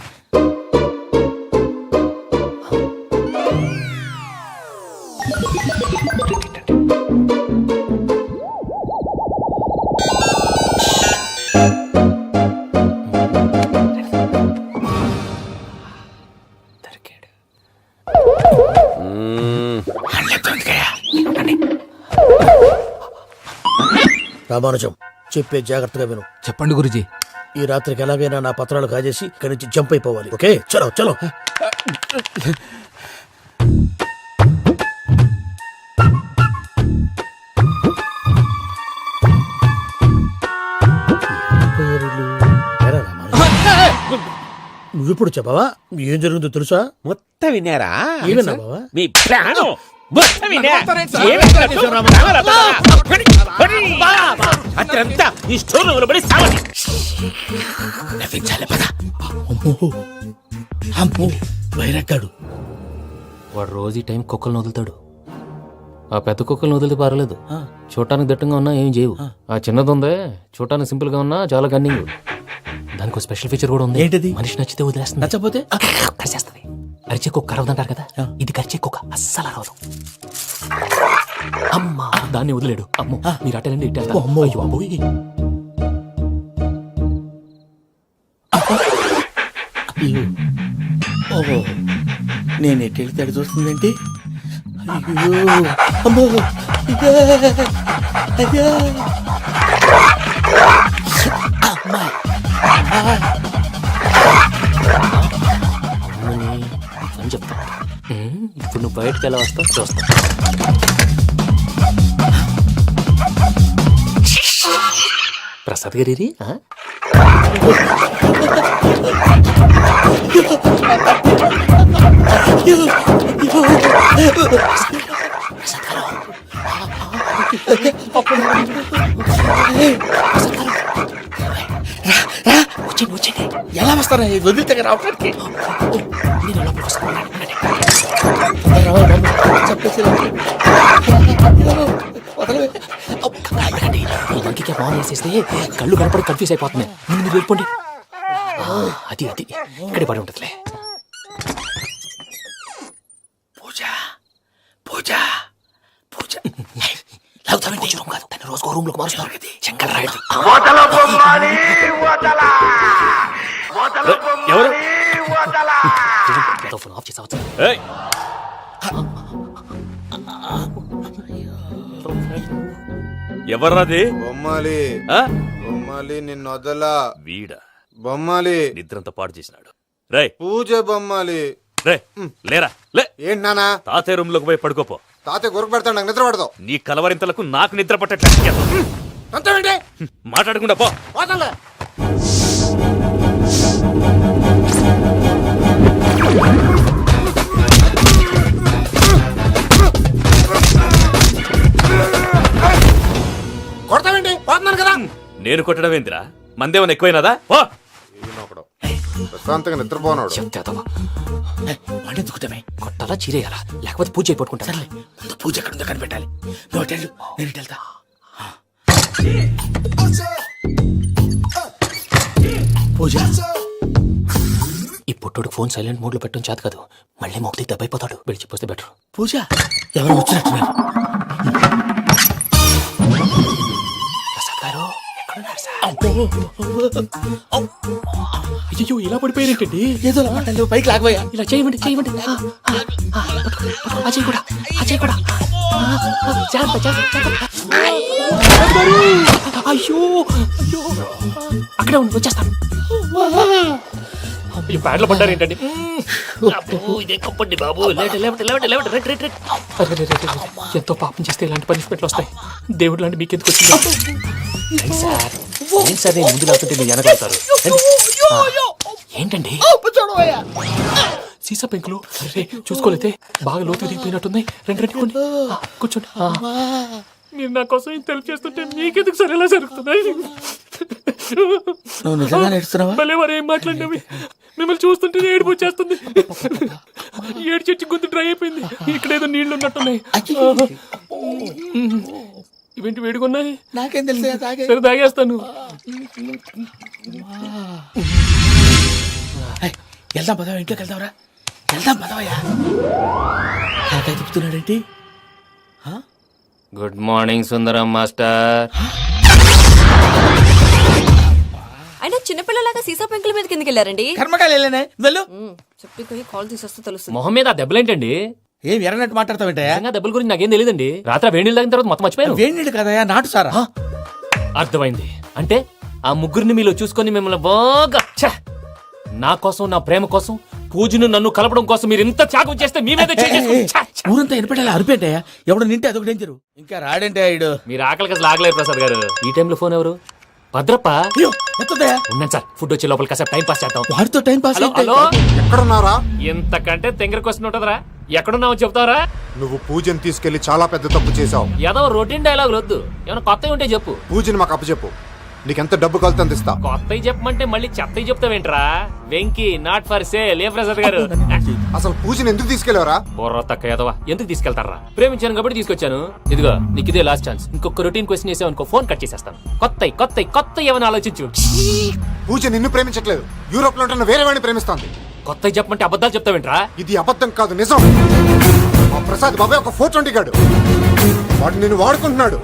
రామానుజం చెప్పే జాగ్రత్తగా విను. చెప్పండి గురుజీ. ఈ రాత్రికి ఎలాగైనా నా పత్రాలు కాజేసి ఇక్కడి నుంచి జంప్ అయిపోవాలి. ఓకే, చలో చలో. నువ్విప్పుడు చెప్పవా ఏం జరుగుతుందో తెలుసా? మొత్తం విన్నారా? ఏమన్నా బావా? మీ ప్లాను మొత్తం అత్రంతా ఈ స్టోర్ రూమ్ లో పడి సావండి. నవ్వించాలి పద. అమ్మో అమ్మో వైరక్కాడు. వాడు రోజు ఈ టైం కుక్కలను వదులుతాడు. ఆ పెద్ద కుక్కలను వదిలితే పర్లేదు, చూడటానికి దట్టంగా ఉన్నా ఏం చేయవు. ఆ చిన్నది ఉందే చూడటానికి సింపుల్ గా ఉన్నా చాలా గన్నింగ్. దానికి ఒక స్పెషల్ ఫీచర్ కూడా ఉంది. ఏంటిది? మనిషి నచ్చితే వదిలేస్తుంది, నచ్చపోతే కరిచేస్తుంది. అరిచే కుక్క అరవదంటారు కదా, ఇది కరిచే కుక్క అస్సలు అరవదు. అమ్మా దాన్ని వదిలేడు. అమ్మో మీరు అటెండి ఇటు వెళ్తారు. అమ్మో. అయ్యో అబ్బోయ్. ఓహో నేను ఎటు వెళ్తాడు చూస్తుందంటే అయ్యో అమ్మో ఇదే అదే అమ్మా అని చెప్తా. ఇప్పుడు నువ్వు బయటకు ఎలా వస్తావు చూస్తా. ప్రసాద్ గారి వచ్చేయండి. ఎలా వస్తారా వదిలితే రావడానికి నేను లోపలికి వస్తాను. ఈ లంకికి బాగా వేసేస్తే కళ్ళు కనపడి కన్ఫ్యూజ్ అయిపోతున్నాయి. ముందు మీరు వెళ్ళిపోండి. అది అది ఇక్కడే పడి ఉంటుందిలే. పూజ పూజ పూజ పూజ రూమ్ కాదు, తన రోజుకో రూమ్ లోకి మారుస్తున్నారు. శంకర్ రాయుడు ఫోన్ ఆఫ్ చేసావచ్చు. ఎవర్రాది? బొమ్మాలి ఆ? బొమ్మాలి నిన్ను వదలా. వీడా బొమ్మాలి నిద్రంతా పాడు చేసినాడు. రేయ్ పూజ బొమ్మాలి. రే లేరా లే. ఏంటి నానా? తాతయ్య రూమ్ లోకి పోయి పడుకోపో. తాతయ్య గురకు పెడతాడు, నాకు నిద్ర పడతావు. నీ కలవరింతలకు నాకు నిద్ర పట్టట్లేదు. అంతేంటి మాట్లాడకుండా పో. పోతాలే. కొడతావేంటి? పోతున్నాను కదా. నేను కొట్టడం ఏందిరా? మందేమన్నా ఎక్కువైనదా? పో. ప్రశాంతంగా నిద్రపోనాడు. వాడెందుకుంటామే కొట్టాలా చీరేయాలా లేకపోతే పూజ అయిపోట్టుకుంటా. సర్లే ముందు పూజ ఎక్కడ ఉందో కనిపెట్టాలి. నువ్వు వెళ్ళు నేను ఇటు వెళ్తా. పూజ ఈ పుట్టుడు ఫోన్ సైలెంట్ మోడ్ లో పెట్టడం చేత కాదు, మళ్ళీ మొక్కటి దెబ్బైపోతాడు. విడిచిపోతే బెటర్. పూజ ఎవరు వచ్చినట్టున్నారు? ప్రసాద్ గారు ఎక్కడున్నారు సార్? అయ్యో ఇలా పడిపోయారేంటండి? ఏదో మాటలు పైకి లాగబోయా. ఇలా చేయమండి చేయమండి. అజయ్ కూడా అజయ్ కూడా. జాగ్రత్త జాగ్రత్త జాగ్రత్త. అయ్యో అయ్యో అక్కడే ఉండి వచ్చేస్తాను. ఈ బ్యాడ్లో పడ్డారు ఏంటండి? ఇదే కప్పండి బాబు. ఎంతో పాపం చేస్తే ఇలాంటి పనిష్మెంట్లు వస్తాయి. దేవుడు లాంటి మీకెందుకు వచ్చింది? సార్ నేను ముందు లేకుంటే మీరు వెనకాడతారు. ఏంటండి సీసా పెంకులు చూసుకోలేతే బాగా లోతు దిగిపోయినట్టున్నాయి. రెండు కొన్ని కూర్చోండి. మీరు నా కోసం ఇంత హెల్ప్ చేస్తుంటే మీకెందుకు సరే ఎలా జరుగుతున్నాయి? నువ్వు నిజంగా నేర్చుతున్నావా? భలే వారు ఏం మాట్లాడినవి. మిమ్మల్ని చూస్తుంటే ఏడుపు వచ్చేస్తుంది. ఏడు చెట్టు గొంతు డ్రై అయిపోయింది. ఇక్కడ ఏదో నీళ్లు ఉన్నట్టున్నాయి. ఇవేంటి వేడుకున్నాయి? నాకేం తెలుసు. సరే తాగేస్తాను. వెళ్దాం పదవా, ఇంట్లోకి వెళ్దాంరా. వెళ్దాం పదవయ్యా. నాకై తిప్పుతున్నాడేంటి? Good morning Sundaram master. అయినా చిన్నపిల్లలాగా సీసా పెంకుల మీద కిందకి వెళ్ళారండి. కర్మకాయలు వెళ్ళానే వెళ్ళు. చెప్పి పోయి కాల్ తీసేస్తే తెలుస్తుంది. మొహం మీద ఆ దెబ్బలేంటండి? ఏం ఎర్రనట్టు మాట్లాడతావేంటయ్యా? నిజంగా దెబ్బల గురించి నాకేం తెలియదండి. రాత్రి వేడి నీళ్ళు తాగిన తర్వాత మొత్తం మర్చిపోయాను. వేణిడు కదయా, నాటు సారా. అర్థమైంది. అంటే ఆ ముగ్గురిని మీలో చూసుకొని మిమ్మల్ని బాగా నా కోసం, నా ప్రేమ కోసం, పూజను నన్ను కలపడం కోసం మీరు ఇంత త్యాగం చేస్తే మీ మీద ఊరంతా ఎనపడేలా అరిపేంటయ్యా. ఎవడు నింటే అదొక డేంజరు. ఇంకా రాడంటే ఇడు. మీరు ఆకలికి అసలు ఆగలేదు ప్రసాద్ గారు. ఈ టైంలో ఫోన్ ఎవరు? భద్రప్ప. అయ్యో ఎత్తదయ్యా. ఉన్నాను సార్, ఫుడ్ వచ్చే లోపల కాసేపు టైం పాస్ చేద్దాం. వాడితో టైం పాస్. హలో, ఎక్కడున్నారా? ఎంతకంటే తెంగర క్వశ్చన్ ఉంటుందిరా. ఎక్కడున్నావు చెప్తావరా? నువ్వు పూజని తీసుకెళ్లి చాలా పెద్ద తప్పు చేశావు. ఏదో రొటీన్ డైలాగ్ వద్దు, ఏమైనా కొత్తవి ఉంటే చెప్పు. పూజని మాకు అప్పచెప్పు. నీకెంత డబ్బు కలితే అంత ఇస్తా. కొత్తవి చెప్పమంటే మళ్ళీ చెత్తవి చెప్తావేంట్రా? Venky not for sale. ఏ ప్రసాద్ గారు? అసలు పూజని ఎందుకు తీసుకెళ్లేవరా? బొర్ర తక్క ఏదవా, ఎందుకు తీసుకెళ్తారా? ప్రేమించాను కాబట్టి తీసుకొచ్చాను. ఇదిగో నీకు ఇదే లాస్ట్ ఛాన్స్. ఇంకొక రొటీన్ క్వశ్చన్ చేసావు అనుకో, ఫోన్ కట్ చేసేస్తాను. కొత్త ఏమైనా ఆలోచించు. పూజ నిన్ను ప్రేమించట్లేదు, యూరోప్ లో ఉంటున్న వేరే వాడిని ప్రేమిస్తాంది. కొత్తవి చెప్పమంటే అబద్ధాలు చెప్తావేంట్రా? ఇది అబద్ధం కాదు, నిజం. మా ప్రసాద్ బాబాయ్ ఒక 420 గాడు. వాడు నిన్ను వాడుకుంటున్నాడు.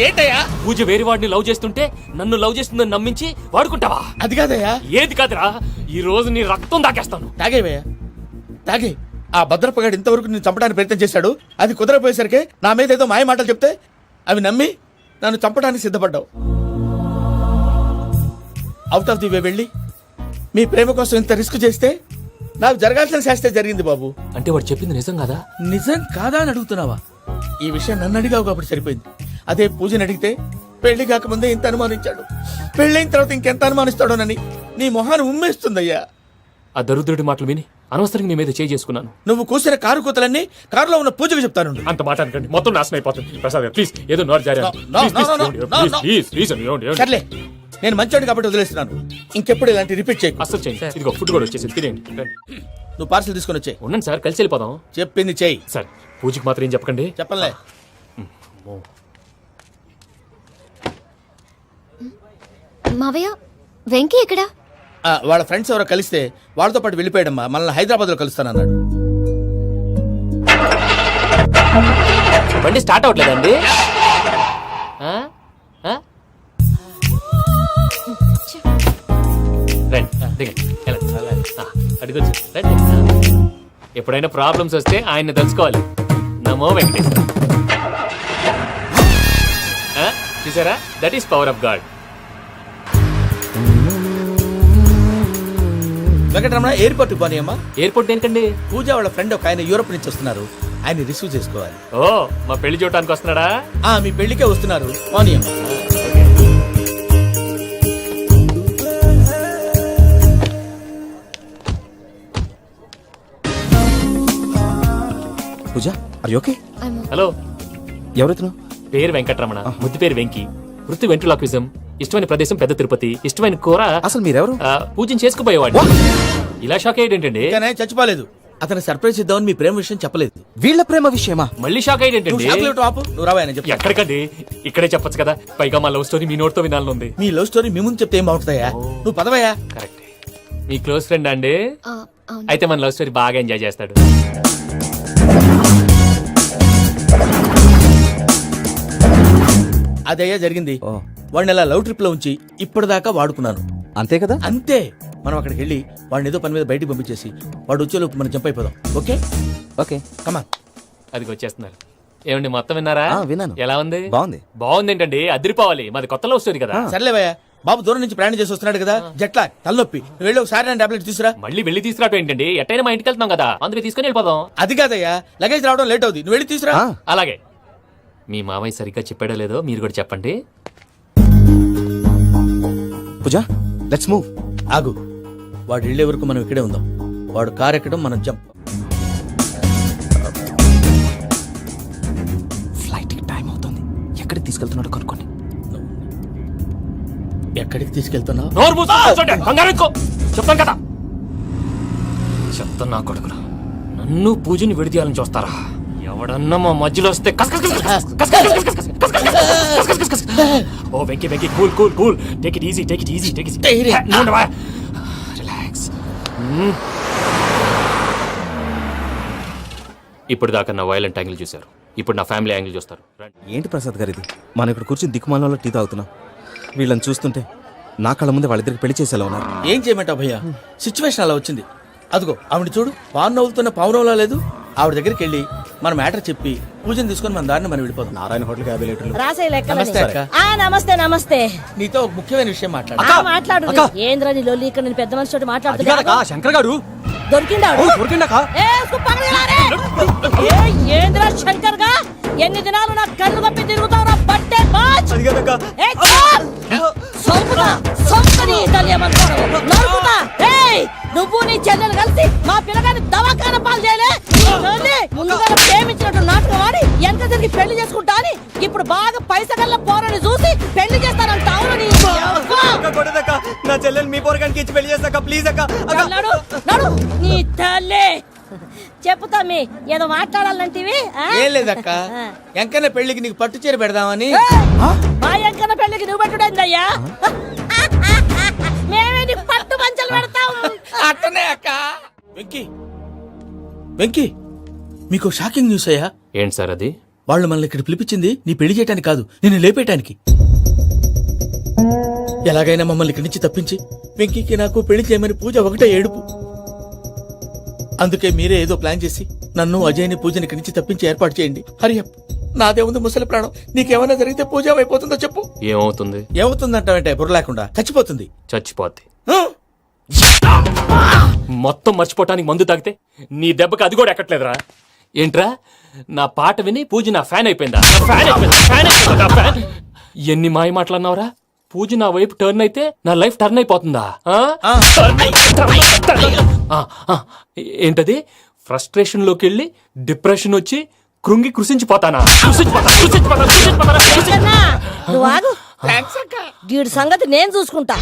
ఏంటయ్యా? పూజ వేరే వాడిని లవ్ చేస్తుంటే నన్ను లవ్ చేస్తుందని నమ్మించి వాడుకుంటావా? అది కాదయ్యా. ఏది కాదురా, ఈ రోజు నీ రక్తం దాకేస్తాను. తాగేవయ్యా, తాగే. ఆ భద్రపగాడు ఇంతవరకు నేను చంపడానికి ప్రయత్నం చేశాడు. అది కుదరపోయేసరికి నా మీద ఏదో మాయ మాటలు చెప్తే అవి నమ్మి నన్ను చంపడానికి సిద్ధపడ్డావు. అవుట్ ఆఫ్ ది వే వెళ్ళి మీ ప్రేమ కోసం ఇంత రిస్క్ చేస్తే నాకు జరగాల్సిన శాస్త్రే జరిగింది బాబు. అంటే వాడు చెప్పింది నిజం కదా? నిజం కాదా అని అడుగుతున్నావా? ఈ విషయం నన్ను అడిగావు కాబట్టి సరిపోయింది. అదే పూజని అడిగితే పెళ్లి కాకముందే ఇంత అనుమానించాడు, పెళ్ళైన తర్వాత ఇంకెంత అనుమానిస్తాడోనని నీ మొహాన్ని ఉమ్మేస్తుందయ్యా. ఆ దరిద్రుడి మాటలు విని అనవసరంగా మీ మీద చేయి చేసుకున్నాను. నువ్వు కూసిన కారు కూతలన్నీ కారులో ఉన్న పూజకు చెప్తాను. అంత మాట అనకండి, మొత్తం నాశనం అయిపోతుంది. ప్రసాద్ ప్లీజ్, ఏదో నోరు జారీ. సర్లే, నేను మంచోడు కాబట్టి వదిలేస్తున్నాను. ఇంకెప్పుడు ఇలాంటి రిపీట్ చేయకు. అసలు చేయండి. ఇదిగో ఫుడ్ కూడా వచ్చేసి తినేయండి. నువ్వు పార్సల్ తీసుకొని వచ్చే. ఉండండి సార్, కలిసి వెళ్ళిపోదాం. చెప్పింది చెయ్యి. సార్ పూజకి మాత్రం ఏం చెప్పకండి. చెప్పలే. మావయ్య, వెంకీ ఎక్కడా? వాళ్ళ ఫ్రెండ్స్ ఎవరో కలిస్తే వాళ్ళతో పాటు వెళ్ళిపోయాడమ్మా. మనల్ని హైదరాబాద్ లో కలుస్తానన్నాడు. బండి స్టార్ట్ అవ్వట్లేదండి. ఎప్పుడైనా ప్రాబ్లమ్స్ వస్తే ఆయన్ని తెలుసుకోవాలి. నమో వెంకటేశ్వర. చూసారా, that is power of God. Venkataramana airport పోనీ అమ్మా. ఎయిర్పోర్ట్ దేనికండి? పూజ వాళ్ళ ఫ్రెండ్ ఒక ఆయన యూరోప్ నుంచి వస్తున్నారు, ఆయన రిసీవ్ చేసుకోవాలి. ఓ, మా పెళ్లి చూడటానికి వస్తున్నాడా? మీ పెళ్లికే వస్తున్నారు. పోనీ అమ్మా. పూజ, ఆర్ యు ఓకే? హలో, ఎవరైతును? పేరు వెంకటరమణ, ముద్దు పేరు వెంకీ, వృత్తి వెంట్రులాక్విజం, ఇష్టమైన ప్రదేశం పెద్ద తిరుపతి, ఇష్టమైన కూర. అసలు మీరెవరు? పూజను చేసుకుపోయేవాడు. ఇలా షాక్ అయ్యేటండి. కానీ చచ్చిపోలేదు. అతను సర్ప్రైజ్ ఇద్దామని మీ ప్రేమ విషయం చెప్పలేదు. వీళ్ళ ప్రేమ విషయమా? మళ్ళీ షాక్ అయ్యేటండి. నువ్వు రావాయని చెప్పి. ఎక్కడికండి, ఇక్కడే చెప్పొచ్చు కదా. పైగా మా లవ్ స్టోరీ మీ నోటితో వినాలనుంది. మీ లవ్ స్టోరీ మీ ముందు చెప్తే ఏం బాగుంటుందయ్యా? నువ్వు పదవయ్యా. కరెక్ట్. మీ క్లోజ్ ఫ్రెండ్ అండి? అయితే మన లవ్ స్టోరీ బాగా ఎంజాయ్ చేస్తాడు. అదయ్యా జరిగింది. వాడిని అలా లవ్ ట్రిప్ లో ఉంచి ఇప్పటిదాకా వాడుకున్నాను. అంతే కదా? అంతే. మనం అక్కడికి వెళ్ళి వాడిని ఏదో పని మీద బయటికి పంపించేసి వాడు వచ్చేలోపు మనం జంప్ అయిపోదాం. ఓకే ఓకే, కమాన్. అది వచ్చేస్తున్నారు. ఏమండి, మొత్తం విన్నారా? విన్నాను. ఎలా ఉంది? బాగుంది. బాగుంది ఏంటండి, అదిరిపోవాలి. మాది కొత్త లవ్ స్టోరీ కదా. సర్లేవయ్యా, బాబు దూరం నుంచి ప్రయాణం చేసి వస్తున్నాడు కదా, జట్లా తలనొప్పి. నువ్వు వెళ్ళి ఒకసారి టాబ్లెట్ తీసురా. మళ్ళీ వెళ్ళి తీసుకురావటం ఏంటండి? ఎట్టైనా మా ఇంటికి వెళ్తున్నాం కదా, అందుకే తీసుకుని వెళ్ళిపోదాం. అది కాదయ్యా, లగేజ్ రావడం లేట్ అవుతుంది. నువ్వు వెళ్ళి తీసురా. అలాగే. మీ మామయ్య సరిగ్గా చెప్పాడో లేదో మీరు కూడా చెప్పండి. పూజ, లెట్స్ మూవ్. ఆగు, వాడు వెళ్ళే వరకు మనం ఇక్కడే ఉందాం. వాడు కార్ ఎక్కడం, మనం జంప్. ఫ్లైట్ కి టైం అవుతుంది. ఎక్కడికి తీసుకెళ్తున్నాడు కనుక్కోండి. ఎక్కడికి తీసుకెళ్తున్నావు? నోరు మూసుకొని కూర్చోండి. కంగారు ఎక్కు. చెప్తాను కదా. చెప్తాను నా కొడుకులు, నన్ను పూజని విడిదీయాలని చూస్తారా? ఎవడన్నా మా మధ్యలో వస్తే ఓ Venky Venky, cool cool cool, take it easy, take it easy, take it. Relax. ఇప్పుడు దాకా నా వైలెంట్ యాంగిల్ చూశారు, ఇప్పుడు నా ఫ్యామిలీ యాంగిల్ చూస్తారు. రండి. ఏంటి ప్రసాద్ గారు ఇది? మనం ఇక్కడ కూర్చొని దిక్కుమాలలో టీ తాగుతున్నాం. వీళ్ళని చూస్తుంటే నా కళ్ళ ముందే వాళ్ళిద్దరికి పెళ్లి చేసేలా ఉన్నారు. ఏం చేయమంటావు భయ్యా, సిచ్యువేషన్ అలా వచ్చింది. అదిగో ఆవిడ చూడు, పావు నవ్వులుతున్న పావునవ్వులా లేదు. ఆవిడ దగ్గరికి వెళ్ళి మన మ్యాటర్ చెప్పి పూజను తీసుకొని మన దారిని మనం వెళ్ళిపోతాం. నారాయణ హోటల్ 50 లీటర్లు. నమస్తే అక్క. నమస్తే నమస్తే. నీతో ఒక ముఖ్యమైన విషయం మాట్లాడు. మాట్లాడు. ఏంద్రా నీ లొల్లి? ఇక్కడ నేను పెద్ద మనిషి మాట్లాడుతున్నా. శంకర్ గారు దొరికిందాడు. దొరికిందాక ఏంద్రా శంకర్ గా? ఎన్ని దినాలు నా కళ్ళు కప్పి తిరుగుతావురా బట్టే బాచ్. నువ్వు నీ చెల్లెలు కలిసి మా పిల్లగాని దవాఖాన పాలు చేయలే. ముందుగా ప్రేమించినట్టు నాటకం ఆడి ఎంత తిరిగి పెళ్లి చేసుకుంటా అని ఇప్పుడు బాగా పైసగల్ల పోరని చూసి పెళ్లి చేస్తానంటావు. నా చెల్లెలు మీ పోరగానికి ఇచ్చి పెళ్లి చేస్తాక ప్లీజ్ అక్క. నడు నీ తల్లి. చెప్పుతా మీ ఏదో మాట్లాడాలంటివి. ఏం లేదక్క, ఎంకన్న పెళ్లికి నీకు పట్టు చీర పెడదామని. మా ఎంకన్న పెళ్లికి నువ్వు పెట్టుడైందయ్యా? మేమే నీకు పట్టు మంచలు పెడతాం. అట్టనే అక్క. వెంకీ వెంకీ, మీకు షాకింగ్ న్యూస్ అయ్యా. ఏంటి సార్ అది? వాళ్ళు మనల్ని ఇక్కడ పిలిపించింది నీ పెళ్లి చేయడానికి కాదు, నిన్ను లేపేయటానికి. ఎలాగైనా మమ్మల్ని ఇక్కడి నుంచి తప్పించి వెంకీకి నాకు పెళ్లి చేయమని పూజ ఒకటే ఏడుపు. అందుకే మీరే ఏదో ప్లాన్ చేసి నన్ను అజయ్ని పూజని ఇక్కడి నుంచి తప్పించి ఏర్పాటు చేయండి. హరియప్, నాదే ఉంది ముసలి ప్రాణం. నీకేమైనా జరిగితే పూజ అయిపోతుందో చెప్పు. ఏమవుతుంది? ఏమవుతుందంటావంటే బుర్ర లేకుండా చచ్చిపోతుంది. చచ్చిపోద్ది. మొత్తం మర్చిపోవటానికి మందు తాగితే నీ దెబ్బకి అది కూడా ఎక్కట్లేదురా. ఏంట్రా, నా పాట విని పూజ నా ఫ్యాన్ అయిపోయిందా? ఫ్యాన్. ఎన్ని మాయ మాటలన్నావురా? పూజ నా వైపు టర్న్ అయితే నా లైఫ్ టర్న్ అయిపోతుందా? ఏంటది? ఫ్రస్ట్రేషన్ లోకి వెళ్ళి డిప్రెషన్ వచ్చి కృంగి కృషించిపోతానా? నువ్వు ఆగు. వీడి సంగతి నేను చూసుకుంటా.